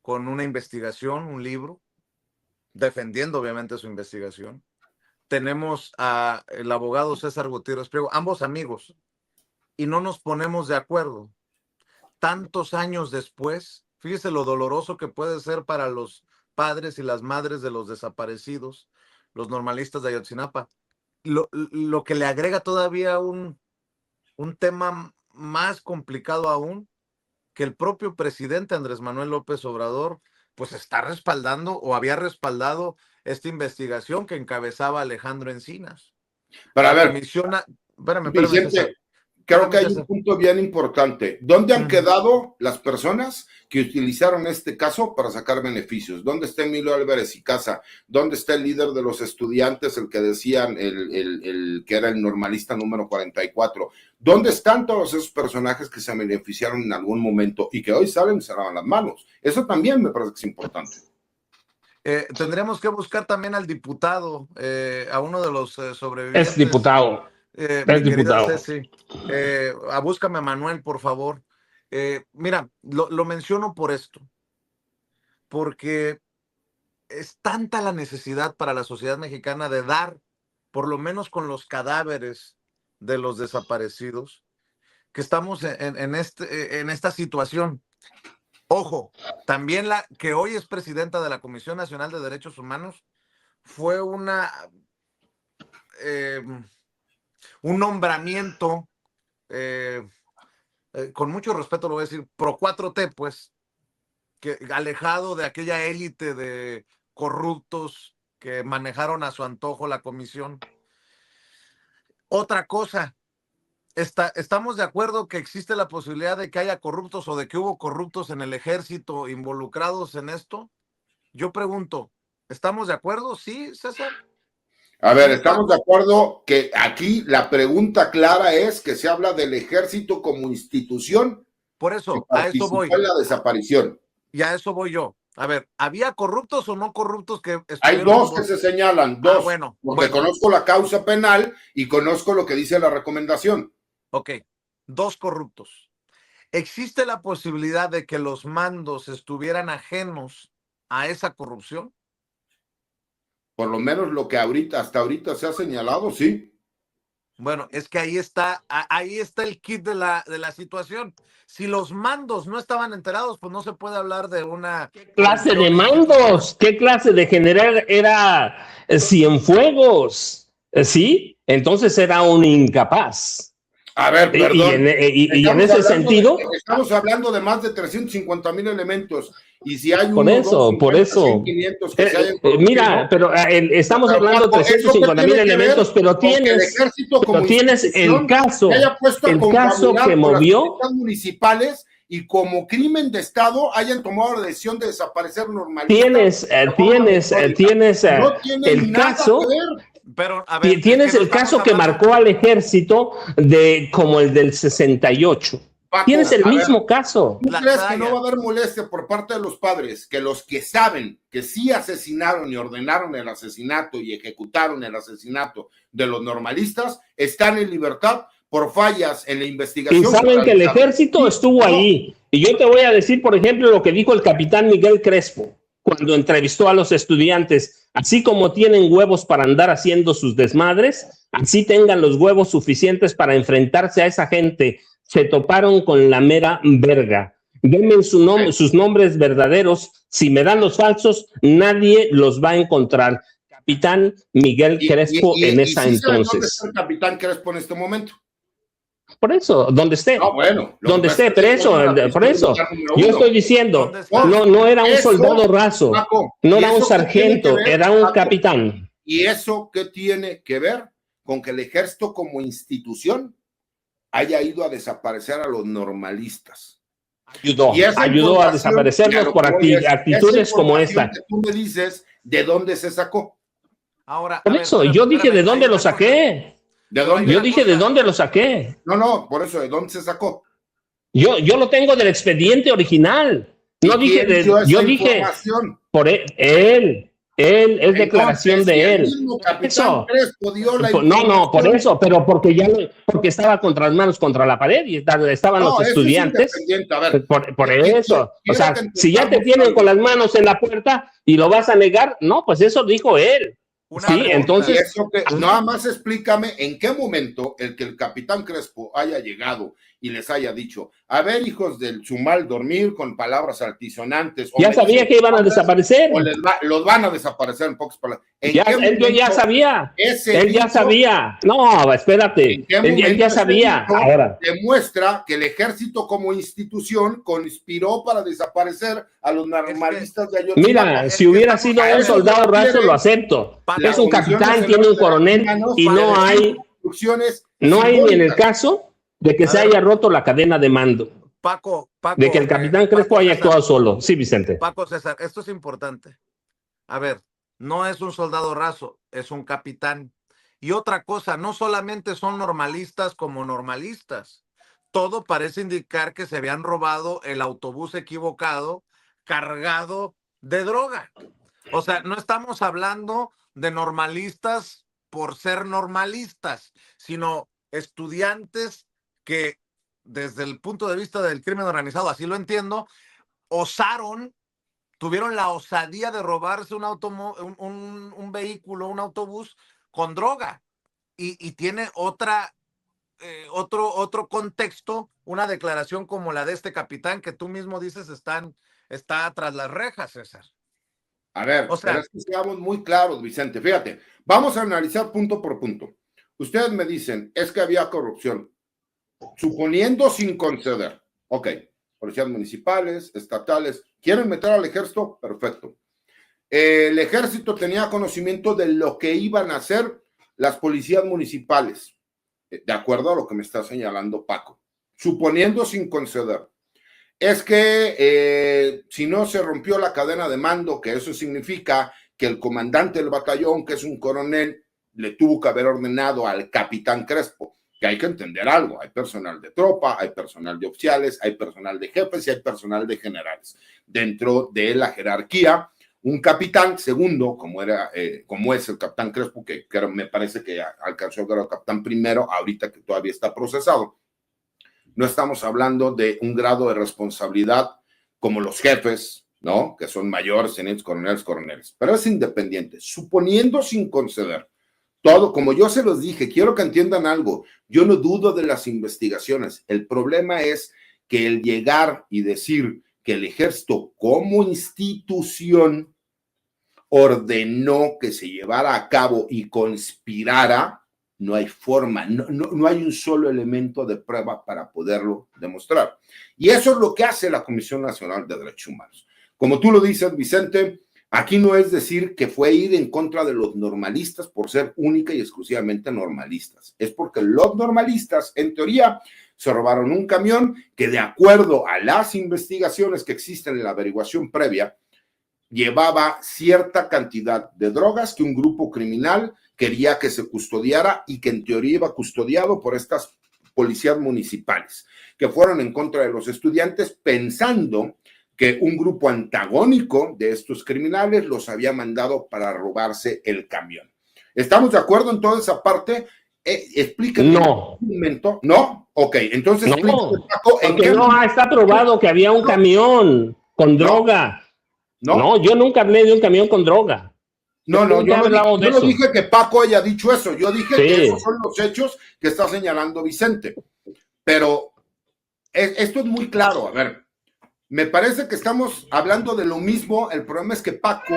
con una investigación, un libro, defendiendo obviamente su investigación. Tenemos al abogado César Gutiérrez Priego, ambos amigos, y no nos ponemos de acuerdo. Tantos años después, fíjese lo doloroso que puede ser para los padres y las madres de los desaparecidos, los normalistas de Ayotzinapa. Lo que le agrega todavía un tema más complicado aún, que el propio presidente Andrés Manuel López Obrador pues está respaldando o había respaldado esta investigación que encabezaba Alejandro Encinas. Para ver, espérame, Vicente, César. creo que hay un punto bien importante. ¿Dónde han quedado las personas que utilizaron este caso para sacar beneficios? ¿Dónde está Emilio Álvarez y Casa? ¿Dónde está el líder de los estudiantes, el que decían, el que era el normalista número 44? ¿Dónde están todos esos personajes que se beneficiaron en algún momento y que hoy salen y se lavan las manos? Eso también me parece que es importante. Tendríamos que buscar también al diputado, a uno de los sobrevivientes. Es diputado. Mi querida Ceci, búscame a Manuel, por favor. Mira, lo menciono por esto, porque es tanta la necesidad para la sociedad mexicana de dar, por lo menos con los cadáveres de los desaparecidos, que estamos en esta situación. Ojo, también la que hoy es presidenta de la Comisión Nacional de Derechos Humanos fue un nombramiento, con mucho respeto lo voy a decir, pro 4T, pues, que alejado de aquella élite de corruptos que manejaron a su antojo la comisión. Otra cosa, ¿estamos de acuerdo que existe la posibilidad de que haya corruptos o de que hubo corruptos en el ejército involucrados en esto? Yo pregunto, ¿estamos de acuerdo? ¿Sí, César? A ver, estamos de acuerdo que aquí la pregunta clara es que se habla del ejército como institución. Por eso, a eso voy. En la desaparición. Y a eso voy yo. A ver, ¿había corruptos o no corruptos que hay dos que se señalan, dos. Porque conozco la causa penal y conozco lo que dice la recomendación. Ok, dos corruptos. ¿Existe la posibilidad de que los mandos estuvieran ajenos a esa corrupción? Por lo menos lo que hasta ahorita se ha señalado, sí. Bueno, es que ahí está el kit de la situación. Si los mandos no estaban enterados, pues no se puede hablar de una... ¿Qué clase de mandos? ¿Qué clase de general era Cienfuegos? ¿Sí? Entonces era un incapaz. A ver, perdón. Y en ese sentido... Estamos hablando de más de 350,000 elementos. Y si hay por eso. 500 que se hayan mira, pero estamos hablando de 350,000 elementos, pero tienes el caso que movió... Las municipales y como crimen de Estado hayan tomado la decisión de desaparecer normalistas. Tienes el caso... Pero, a ver, tienes el caso que marcó al ejército como el del 68. Paco, tienes el mismo caso. ¿Tú crees que no va a haber molestia por parte de los padres que los que saben que sí asesinaron y ordenaron el asesinato y ejecutaron el asesinato de los normalistas están en libertad por fallas en la investigación? Y saben que el ejército estuvo ahí. Y yo te voy a decir, por ejemplo, lo que dijo el capitán Miguel Crespo cuando entrevistó a los estudiantes. Así como tienen huevos para andar haciendo sus desmadres, así tengan los huevos suficientes para enfrentarse a esa gente. Se toparon con la mera verga. Denme sus nombres verdaderos. Si me dan los falsos, nadie los va a encontrar. Capitán Miguel Crespo en esa entonces. ¿Dónde está el capitán Crespo en este momento? Por eso, donde esté. No, bueno. Donde esté, por eso. Yo estoy diciendo, no era un soldado raso, no era un sargento, era un capitán. ¿Y eso qué tiene que ver con que el ejército como institución haya ido a desaparecer a los normalistas? Ayudó a desaparecerlos por actitudes como esta. Tú me dices, ¿de dónde se sacó? Ahora, por eso, yo dije, ¿de dónde lo saqué? Yo dije, ¿de dónde lo saqué? No, por eso, ¿de dónde se sacó? Yo lo tengo del expediente original. No dije, yo dije, por él. Es declaración Entonces, si de el él. mismo capitán Eso. Crespo dio la No, por información. eso, pero porque estaba contra las manos contra la pared y estaban No, los eso es estudiantes. independiente. A ver, Por eso. O quiero sea, que si ya te entendamos tienen algo. con las manos en la puerta y lo vas a negar, no, pues eso dijo él. Una Sí, pregunta. Y entonces, eso que, nada más explícame en qué momento el que el capitán Crespo haya llegado y les haya dicho, a ver, hijos del su mal dormir con palabras altisonantes. ya sabía que iban a desaparecer. O los van a desaparecer en pocas palabras. ¿En qué Él ya sabía. ese Él ya dicho, sabía. No, espérate. ¿en qué Él momento ya ese sabía. dicho Ahora. demuestra que el ejército como institución conspiró para desaparecer a los normalistas de Ayotzinapa? Mira, si hubiera sido un soldado raso, lo acepto. Es un capitán, tiene un coronel y no hay ni en el caso de que se haya roto la cadena de mando. Paco, De que el capitán Crespo haya actuado solo. Sí, Vicente. Paco César, esto es importante. A ver, no es un soldado raso, es un capitán. Y otra cosa, no solamente son normalistas como normalistas. Todo parece indicar que se habían robado el autobús equivocado cargado de droga. O sea, no estamos hablando de normalistas por ser normalistas, sino estudiantes que desde el punto de vista del crimen organizado, así lo entiendo, tuvieron la osadía de robarse un vehículo, un autobús con droga. Y tiene otro contexto, una declaración como la de este capitán que tú mismo dices está tras las rejas, César. A ver, o sea, pero es que seamos muy claros, Vicente. Fíjate, vamos a analizar punto por punto. Ustedes me dicen, es que había corrupción. Suponiendo sin conceder. Ok, policías municipales, estatales, ¿quieren meter al ejército? Perfecto. El ejército tenía conocimiento de lo que iban a hacer las policías municipales, de acuerdo a lo que me está señalando Paco. Suponiendo sin conceder. Es que si no se rompió la cadena de mando, que eso significa que el comandante del batallón, que es un coronel, le tuvo que haber ordenado al capitán Crespo, que hay que entender algo, hay personal de tropa, hay personal de oficiales, hay personal de jefes y hay personal de generales. Dentro de la jerarquía, un capitán segundo, como es el capitán Crespo, que me parece que alcanzó a ser capitán primero, ahorita que todavía está procesado. No estamos hablando de un grado de responsabilidad como los jefes, ¿no? Que son mayores, tenientes, coroneles, pero es independiente, suponiendo sin conceder. Todo, como yo se los dije, quiero que entiendan algo, yo no dudo de las investigaciones, el problema es que el llegar y decir que el ejército como institución ordenó que se llevara a cabo y conspirara, no hay forma, no hay un solo elemento de prueba para poderlo demostrar. Y eso es lo que hace la Comisión Nacional de Derechos Humanos. Como tú lo dices, Vicente, aquí no es decir que fue ir en contra de los normalistas por ser única y exclusivamente normalistas. Es porque los normalistas, en teoría, se robaron un camión que, de acuerdo a las investigaciones que existen en la averiguación previa, llevaba cierta cantidad de drogas que un grupo criminal quería que se custodiara y que en teoría iba custodiado por estas policías municipales, que fueron en contra de los estudiantes pensando que un grupo antagónico de estos criminales los había mandado para robarse el camión. ¿Estamos de acuerdo en toda esa parte? Explíquenme. No. Un momento. ¿No? Ok, entonces no, Paco, porque no está probado que había un camión con droga. No, yo nunca hablé de un camión con droga. Yo no dije que Paco haya dicho eso, yo dije que esos son los hechos que está señalando Vicente. Pero esto es muy claro, a ver, me parece que estamos hablando de lo mismo, el problema es que Paco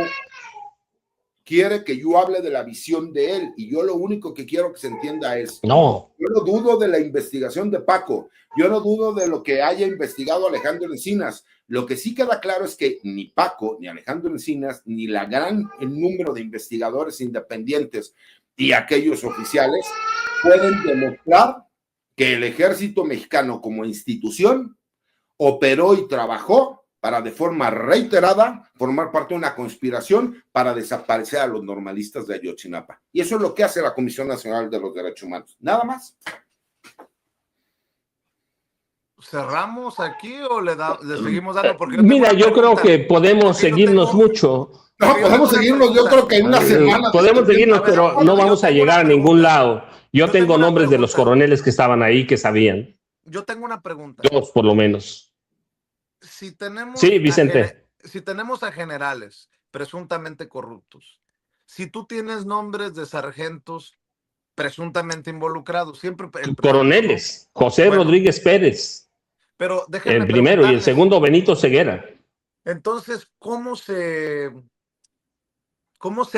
quiere que yo hable de la visión de él y yo lo único que quiero que se entienda es, yo no dudo de la investigación de Paco, yo no dudo de lo que haya investigado Alejandro Encinas. Lo que sí queda claro es que ni Paco, ni Alejandro Encinas, ni el número de investigadores independientes y aquellos oficiales pueden demostrar que el ejército mexicano como institución operó y trabajó para de forma reiterada formar parte de una conspiración para desaparecer a los normalistas de Ayotzinapa. Y eso es lo que hace la Comisión Nacional de los Derechos Humanos. Nada más. ¿Cerramos aquí o le seguimos dando? Porque mira, yo creo que podemos seguirnos mucho. No, podemos seguirnos, yo creo que en una semana. Podemos seguirnos, pero no vamos a llegar a ningún lado. Yo tengo nombres de los coroneles que estaban ahí que sabían. Yo tengo una pregunta. 2 por lo menos. Si tenemos Sí, Vicente. si tenemos a generales presuntamente corruptos, si tú tienes nombres de sargentos presuntamente involucrados, siempre Coroneles, José Rodríguez Pérez, pero déjenme el primero, y el preguntarles, segundo Benito Ceguera. entonces, ¿cómo se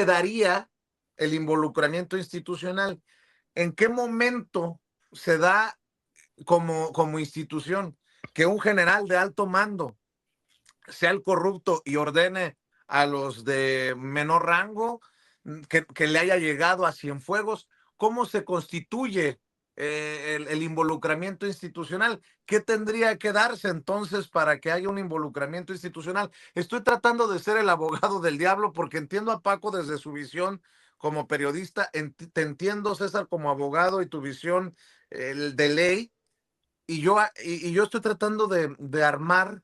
daría el involucramiento institucional? ¿En qué momento se da como institución que un general de alto mando sea el corrupto y ordene a los de menor rango que le haya llegado a Cienfuegos? ¿Cómo se constituye el involucramiento institucional? ¿Qué tendría que darse entonces para que haya un involucramiento institucional? Estoy tratando de ser el abogado del diablo porque entiendo a Paco desde su visión como periodista, te entiendo, César, como abogado y tu visión de ley, y yo estoy tratando de armar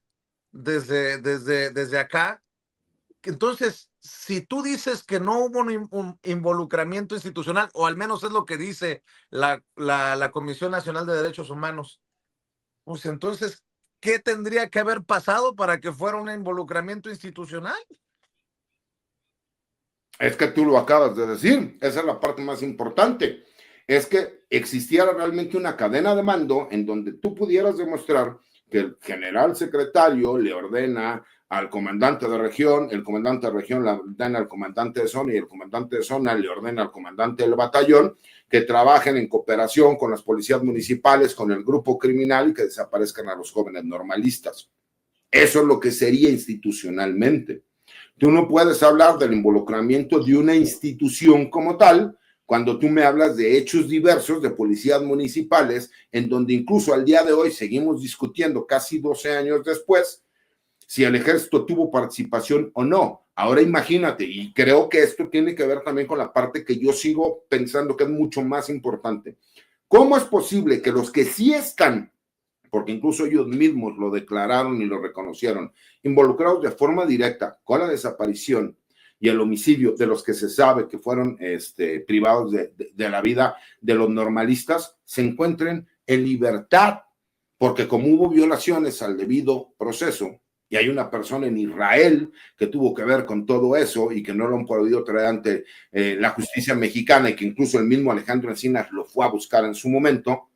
desde acá. Entonces, si tú dices que no hubo un involucramiento institucional, o al menos es lo que dice la Comisión Nacional de Derechos Humanos, pues entonces, ¿qué tendría que haber pasado para que fuera un involucramiento institucional? Es que tú lo acabas de decir, esa es la parte más importante, es que existiera realmente una cadena de mando en donde tú pudieras demostrar que el general secretario le ordena al comandante de región, el comandante de región le ordena al comandante de zona y el comandante de zona le ordena al comandante del batallón que trabajen en cooperación con las policías municipales, con el grupo criminal y que desaparezcan a los jóvenes normalistas. Eso es lo que sería institucionalmente. Tú no puedes hablar del involucramiento de una institución como tal cuando tú me hablas de hechos diversos de policías municipales, en donde incluso al día de hoy seguimos discutiendo casi 12 años después si el ejército tuvo participación o no. Ahora imagínate, y creo que esto tiene que ver también con la parte que yo sigo pensando que es mucho más importante. ¿Cómo es posible que los que sí están, porque incluso ellos mismos lo declararon y lo reconocieron, involucrados de forma directa con la desaparición y el homicidio de los que se sabe que fueron privados de la vida de los normalistas, se encuentren en libertad? Porque como hubo violaciones al debido proceso, y hay una persona en Israel que tuvo que ver con todo eso y que no lo han podido traer ante la justicia mexicana y que incluso el mismo Alejandro Encinas lo fue a buscar en su momento,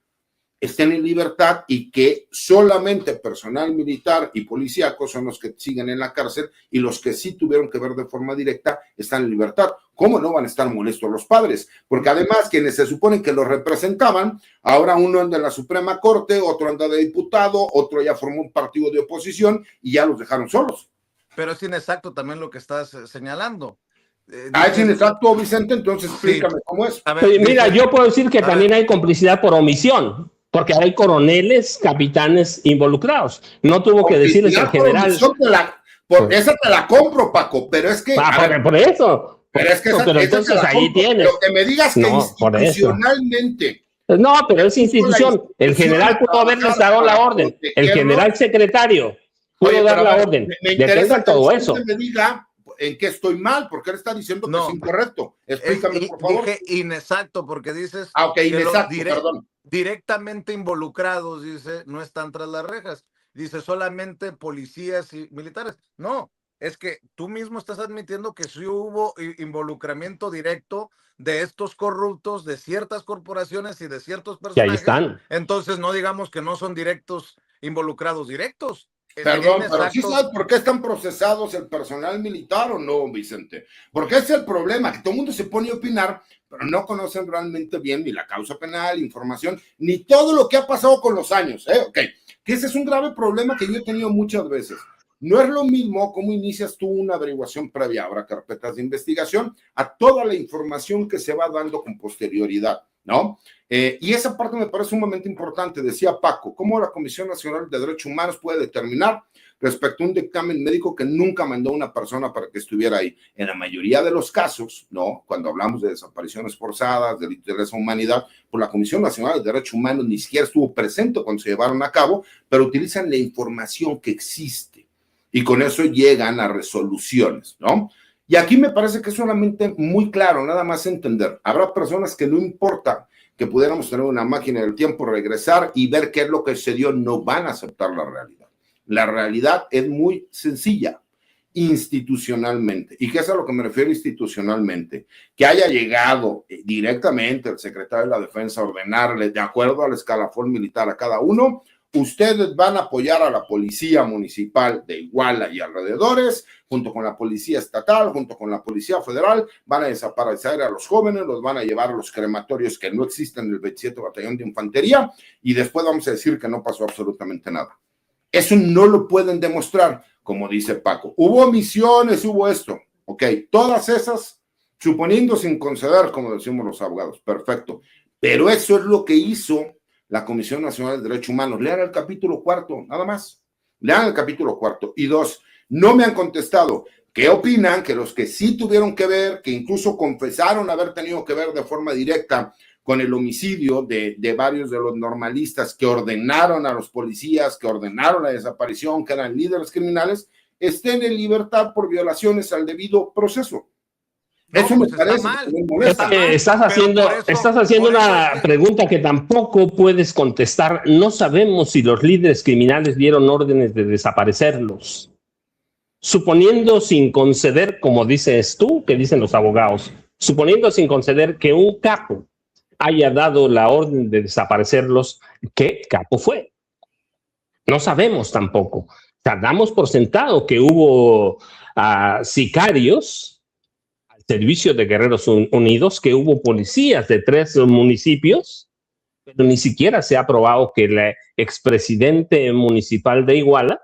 estén en libertad y que solamente personal militar y policíaco son los que siguen en la cárcel y los que sí tuvieron que ver de forma directa están en libertad. ¿Cómo no van a estar molestos los padres? Porque además quienes se suponen que los representaban, ahora uno anda en la Suprema Corte, otro anda de diputado, otro ya formó un partido de oposición y ya los dejaron solos. Pero es inexacto también lo que estás señalando. Es inexacto, Vicente, entonces explícame sí. ¿Cómo es? A ver, mira, yo puedo decir que también hay complicidad por omisión, porque hay coroneles, capitanes involucrados. No tuvo que decirles al general. Esa te la compro, Paco, pero es que. Por eso. Pero es que pero entonces ahí tienes. Lo que me digas que institucionalmente. No, pero es institución. El general pudo haberles dado la orden. El general secretario pudo dar la orden. Me interesa todo eso. Me diga en qué estoy mal, porque él está diciendo que es incorrecto. Explícame, por favor. Dije inexacto, porque dices inexacto, perdón. Directamente involucrados, dice, no están tras las rejas. Dice, solamente policías y militares. No, es que tú mismo estás admitiendo que sí hubo involucramiento directo de estos corruptos, de ciertas corporaciones y de ciertos personajes. Y ahí están. Entonces no digamos que no son directos, involucrados directos. Perdón, pero ¿sí sabes por qué están procesados el personal militar o no, Vicente? Porque ese es el problema, que todo el mundo se pone a opinar, pero no conocen realmente bien ni la causa penal, información, ni todo lo que ha pasado con los años, que ese es un grave problema que yo he tenido muchas veces. No es lo mismo cómo inicias tú una averiguación previa, habrá carpetas de investigación, a toda la información que se va dando con posterioridad, ¿no? Y esa parte me parece sumamente importante. Decía Paco, ¿cómo la Comisión Nacional de Derechos Humanos puede determinar respecto a un dictamen médico que nunca mandó una persona para que estuviera ahí? En la mayoría de los casos, ¿no? Cuando hablamos de desapariciones forzadas, delitos de lesa humanidad, pues la Comisión Nacional de Derechos Humanos ni siquiera estuvo presente cuando se llevaron a cabo, pero utilizan la información que existe y con eso llegan a resoluciones, ¿no? Y aquí me parece que es solamente muy claro, nada más entender. Habrá personas que no importa que pudiéramos tener una máquina del tiempo, regresar y ver qué es lo que se dio, no van a aceptar la realidad. La realidad es muy sencilla, institucionalmente. ¿Y qué es a lo que me refiero institucionalmente? Que haya llegado directamente el secretario de la Defensa a ordenarle, de acuerdo al escalafón militar a cada uno, ustedes van a apoyar a la policía municipal de Iguala y alrededores, junto con la policía estatal, junto con la policía federal, van a desaparecer a los jóvenes, los van a llevar a los crematorios que no existen en el 27 Batallón de Infantería, y después vamos a decir que no pasó absolutamente nada. Eso no lo pueden demostrar, como dice Paco. Hubo omisiones, hubo esto. Ok, todas esas, suponiendo sin conceder, como decimos los abogados, perfecto. Pero eso es lo que hizo la Comisión Nacional de Derechos Humanos. Lean el capítulo 4, nada más. Lean el capítulo 4. Y 2, no me han contestado. ¿Qué opinan? Que los que sí tuvieron que ver, que incluso confesaron haber tenido que ver de forma directa con el homicidio de varios de los normalistas que ordenaron a los policías, que ordenaron la desaparición, que eran líderes criminales, estén en libertad por violaciones al debido proceso. No, eso pues me parece mal, que me molesta. Estás haciendo una pregunta que tampoco puedes contestar. No sabemos si los líderes criminales dieron órdenes de desaparecerlos. Suponiendo sin conceder, como dices tú, que dicen los abogados, suponiendo sin conceder que un capo haya dado la orden de desaparecerlos, ¿qué capo fue? No sabemos tampoco. O sea, damos por sentado que hubo sicarios al servicio de Guerreros Unidos, que hubo policías de 3 municipios, pero ni siquiera se ha probado que el expresidente municipal de Iguala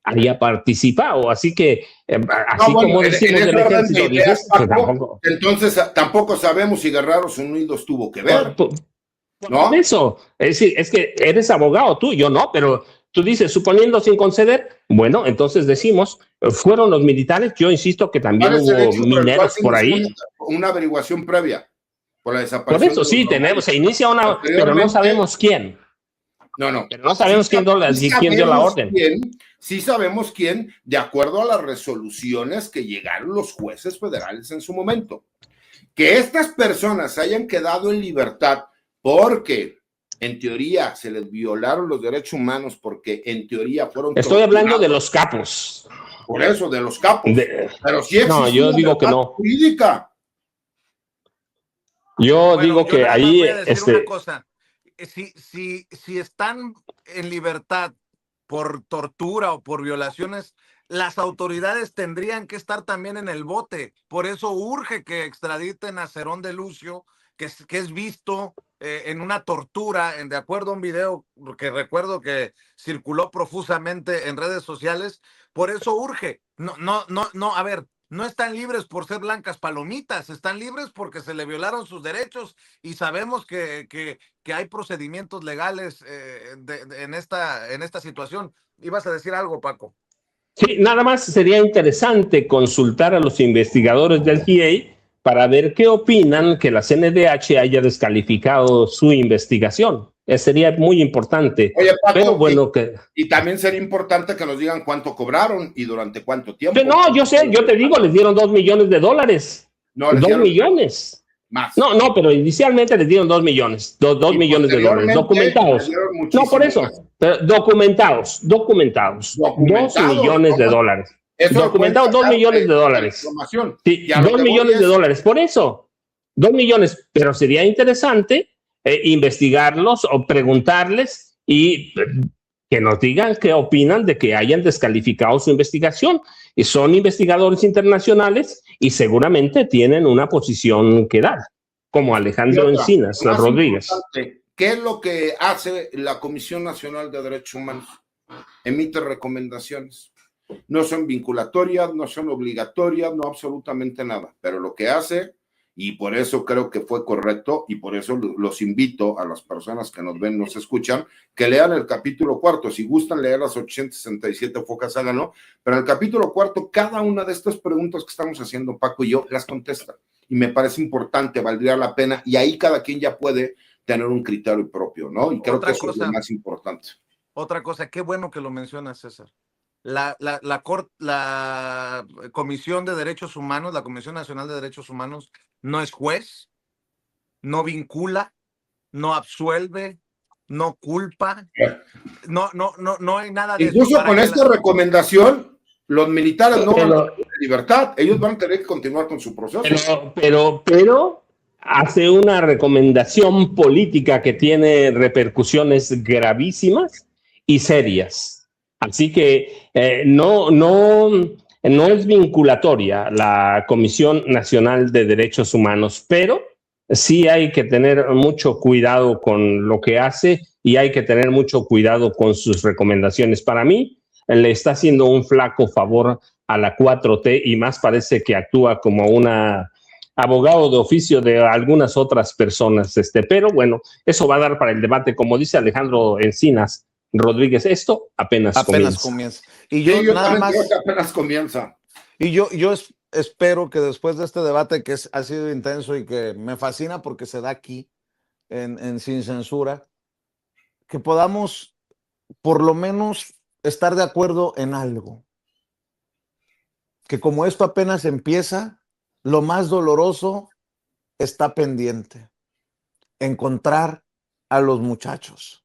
había participado, así que así no, bueno, como decimos del ejército, dices, Paco, tampoco. Entonces tampoco sabemos si Guerreros Unidos tuvo que ver. ¿No? Eso, es decir, es que eres abogado tú, yo no, pero tú dices, suponiendo sin conceder, bueno, entonces decimos, fueron los militares, yo insisto que también hubo mineros por ahí. Una averiguación previa por la desaparición. Por eso sí, tenemos, se inicia una, pero no sabemos quién. No. Pero no sabemos quién dio la orden. Sí sabemos quién, de acuerdo a las resoluciones que llegaron los jueces federales en su momento. Que estas personas hayan quedado en libertad porque, en teoría, se les violaron los derechos humanos, porque en teoría fueron... Estoy hablando de los capos. Por eso, de los capos. Pero sí existe no, yo digo que no. Jurídica. Yo digo que ahí... Voy a decir una cosa. Si están en libertad por tortura o por violaciones, las autoridades tendrían que estar también en el bote. Por eso urge que extraditen a Cerón de Lucio, que es visto en una tortura, de acuerdo a un video que recuerdo que circuló profusamente en redes sociales. Por eso urge. A ver, no están libres por ser blancas palomitas, están libres porque se le violaron sus derechos, y sabemos que hay procedimientos legales en esta situación. ¿Ibas a decir algo, Paco? Sí, nada más sería interesante consultar a los investigadores del GIEI para ver qué opinan que la CNDH haya descalificado su investigación. Sería muy importante. Oye, Paco, pero bueno, y también sería importante que nos digan cuánto cobraron y durante cuánto tiempo. No, yo sé, yo te digo, les dieron $2 millones. No, $2 millones. Más. No, pero inicialmente les dieron $2 millones. $2 millones documentados. No, por eso. Pero documentados. $2 millones. Documentados $2 millones. Sí, $2 millones. Por eso. $2 millones. Pero sería interesante investigarlos o preguntarles y que nos digan qué opinan de que hayan descalificado su investigación. Y son investigadores internacionales y seguramente tienen una posición que dar, como Alejandro Encinas Rodríguez. ¿Qué es lo que hace la Comisión Nacional de Derechos Humanos? Emite recomendaciones. No son vinculatorias, no son obligatorias, no absolutamente nada. Pero lo que hace, y por eso creo que fue correcto, y por eso los invito a las personas que nos ven, nos escuchan, que lean el capítulo 4. Si gustan leer las 867 focas, háganlo. Pero en el capítulo 4, cada una de estas preguntas que estamos haciendo, Paco y yo, las contesta. Y me parece importante, valdría la pena, y ahí cada quien ya puede tener un criterio propio, ¿no? Y creo que eso es lo más importante. Otra cosa, qué bueno que lo mencionas, César. la Comisión de Derechos Humanos, la Comisión Nacional de Derechos Humanos, no es juez, no vincula, no absuelve, no culpa, no hay nada de eso. Incluso con esta recomendación, los militares no van a tener libertad, ellos van a tener que continuar con su proceso. Pero hace una recomendación política que tiene repercusiones gravísimas y serias. Así que no es vinculatoria la Comisión Nacional de Derechos Humanos, pero sí hay que tener mucho cuidado con lo que hace y hay que tener mucho cuidado con sus recomendaciones. Para mí, le está haciendo un flaco favor a la 4T y más parece que actúa como una abogado de oficio de algunas otras personas. Pero bueno, eso va a dar para el debate. Como dice Alejandro Encinas Rodríguez, esto apenas comienza. Y yo nada más creo que apenas comienza. Y yo espero que después de este debate que ha sido intenso y que me fascina porque se da aquí en Sin Censura, que podamos por lo menos estar de acuerdo en algo. Que como esto apenas empieza, lo más doloroso está pendiente. Encontrar a los muchachos.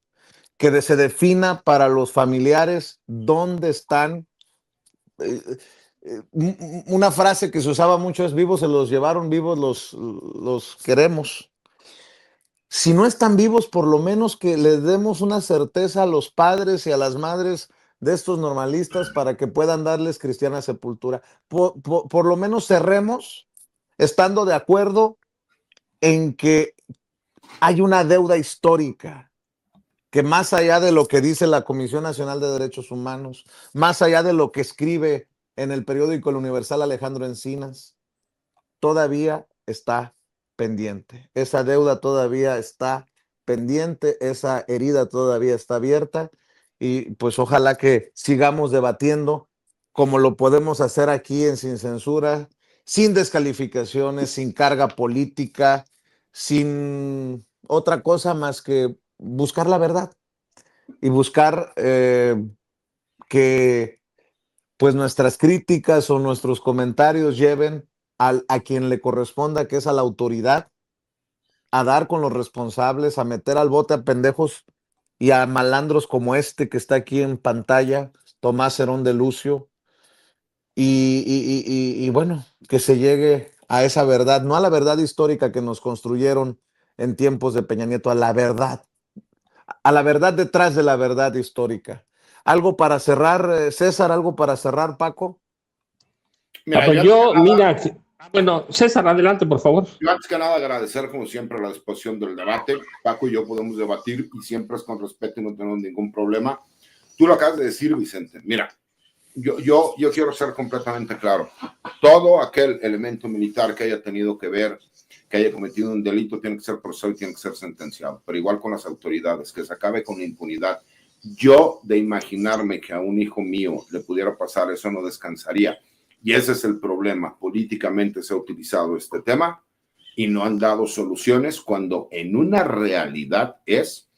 Que se defina para los familiares dónde están. Una frase que se usaba mucho es: vivos se los llevaron, vivos los queremos. Si no están vivos, por lo menos que les demos una certeza a los padres y a las madres de estos normalistas para que puedan darles cristiana sepultura. Por lo menos cerremos estando de acuerdo en que hay una deuda histórica, que más allá de lo que dice la Comisión Nacional de Derechos Humanos, más allá de lo que escribe en el periódico El Universal Alejandro Encinas, todavía está pendiente. Esa deuda todavía está pendiente, esa herida todavía está abierta y pues ojalá que sigamos debatiendo como lo podemos hacer aquí en Sin Censura, sin descalificaciones, sin carga política, sin otra cosa más que buscar la verdad y buscar que pues nuestras críticas o nuestros comentarios lleven a quien le corresponda, que es a la autoridad, a dar con los responsables, a meter al bote a pendejos y a malandros como este que está aquí en pantalla, Tomás Herón de Lucio, y bueno, que se llegue a esa verdad, no a la verdad histórica que nos construyeron en tiempos de Peña Nieto, a la verdad detrás de la verdad histórica. ¿Algo para cerrar, César? ¿Algo para cerrar, Paco? Bueno, César, adelante, por favor. Yo antes que nada agradecer como siempre la disposición del debate. Paco y yo podemos debatir y siempre es con respeto y no tenemos ningún problema. Tú lo acabas de decir, Vicente. Mira, yo quiero ser completamente claro. Todo aquel elemento militar que haya tenido que ver, que haya cometido un delito, tiene que ser procesado y tiene que ser sentenciado. Pero igual con las autoridades, que se acabe con la impunidad. Yo, de imaginarme que a un hijo mío le pudiera pasar eso, no descansaría. Y ese es el problema. Políticamente se ha utilizado este tema y no han dado soluciones cuando en una realidad es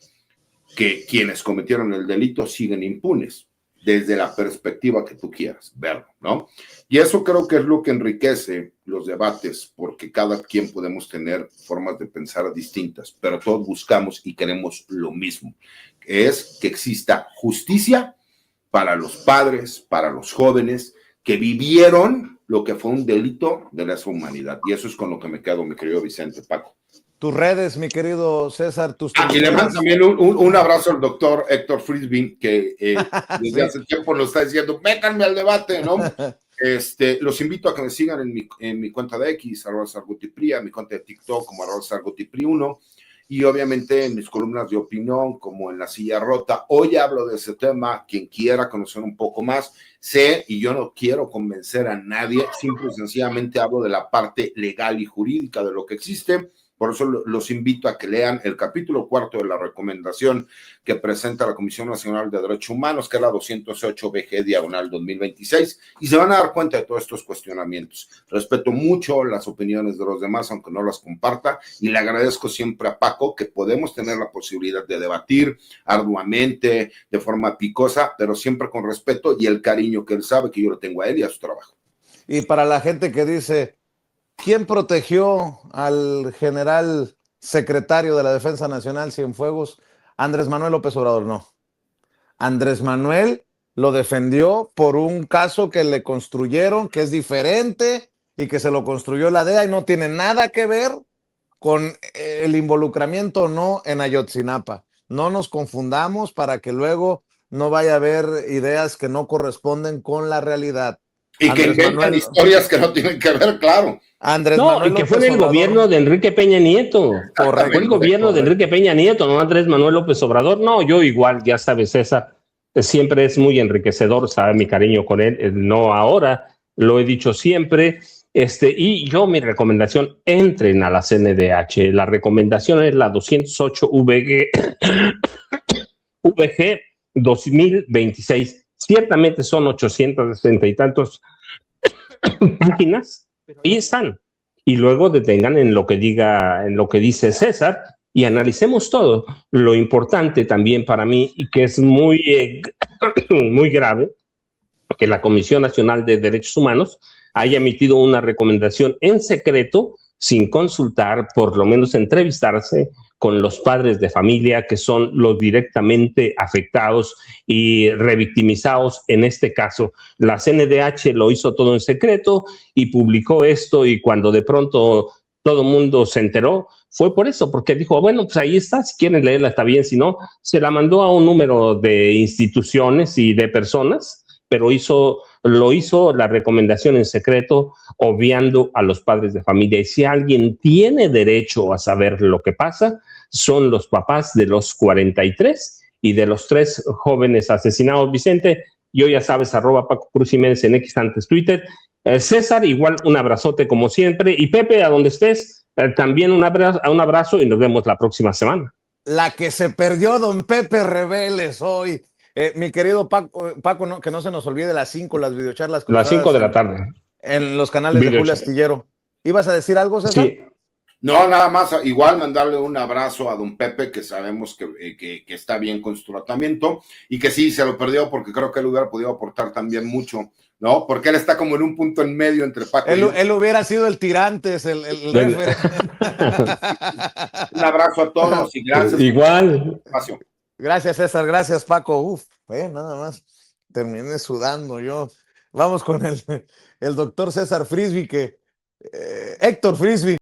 que quienes cometieron el delito siguen impunes desde la perspectiva que tú quieras verlo, ¿no? Y eso creo que es lo que enriquece los debates, porque cada quien podemos tener formas de pensar distintas, pero todos buscamos y queremos lo mismo, que es que exista justicia para los padres, para los jóvenes que vivieron lo que fue un delito de lesa humanidad. Y eso es con lo que me quedo, mi querido Vicente. Paco. Tus redes, mi querido César, tus y le mando también un abrazo al doctor Héctor Frisbin, que desde hace tiempo nos está diciendo, métanme al debate, ¿no? Los invito a que me sigan en mi cuenta de X, @sargotipri, mi cuenta de TikTok como @sargotipri1, y obviamente en mis columnas de opinión, como en La Silla Rota. Hoy hablo de ese tema, quien quiera conocer un poco más, sé, y yo no quiero convencer a nadie, simple y sencillamente hablo de la parte legal y jurídica de lo que existe, Por eso los invito a que lean el capítulo 4 de la recomendación que presenta la Comisión Nacional de Derechos Humanos, que es la 208 BG/2026, y se van a dar cuenta de todos estos cuestionamientos. Respeto mucho las opiniones de los demás, aunque no las comparta, y le agradezco siempre a Paco que podemos tener la posibilidad de debatir arduamente, de forma picosa, pero siempre con respeto y el cariño que él sabe que yo lo tengo a él y a su trabajo. Y para la gente que dice, ¿quién protegió al general secretario de la Defensa Nacional Cienfuegos? Andrés Manuel López Obrador, no. Andrés Manuel lo defendió por un caso que le construyeron, que es diferente y que se lo construyó la DEA y no tiene nada que ver con el involucramiento o no en Ayotzinapa. No nos confundamos para que luego no vaya a haber ideas que no corresponden con la realidad. Y que inventan historias que no tienen que ver, claro. Andrés Manuel López Obrador. Fue en el gobierno de Enrique Peña Nieto. Correcto. Fue el gobierno de Enrique Peña Nieto, no Andrés Manuel López Obrador. No, yo igual, ya sabes, César, siempre es muy enriquecedor, sabe mi cariño con él, no ahora, lo he dicho siempre. Y yo, mi recomendación, entren a la CNDH. La recomendación es la 208 VG 2026. Ciertamente son 860 y tantos páginas, pero ahí están. Y luego detengan en lo que dice César y analicemos todo. Lo importante también para mí, y que es muy, muy grave, que la Comisión Nacional de Derechos Humanos haya emitido una recomendación en secreto, sin consultar, por lo menos entrevistarse con los padres de familia, que son los directamente afectados y revictimizados en este caso. La CNDH lo hizo todo en secreto y publicó esto, y cuando de pronto todo el mundo se enteró, fue por eso, porque dijo, bueno, pues ahí está, si quieren leerla está bien, si no, se la mandó a un número de instituciones y de personas, pero lo hizo la recomendación en secreto, obviando a los padres de familia. Y si alguien tiene derecho a saber lo que pasa, son los papás de los 43 y de los 3 jóvenes asesinados. Vicente, yo ya sabes, @Paco Cruz Jiménez en X antes Twitter. César, igual un abrazote como siempre. Y Pepe, a donde estés, también un abrazo y nos vemos la próxima semana. La que se perdió don Pepe Reveles hoy. Mi querido Paco, no, que no se nos olvide las 5, las videocharlas. Las 5 de la tarde. En los canales de Julio Astillero. ¿Ibas a decir algo, César? Sí. No, nada más, igual mandarle un abrazo a don Pepe, que sabemos que está bien con su tratamiento, y que sí, se lo perdió porque creo que él hubiera podido aportar también mucho, ¿no? Porque él está como en un punto en medio entre Paco y él hubiera sido el Tirantes, el referee. Un abrazo a todos y gracias. Igual. Gracias, César. Gracias, Paco. Nada más terminé sudando yo. Vamos con el doctor César Frisby, Héctor Frisby.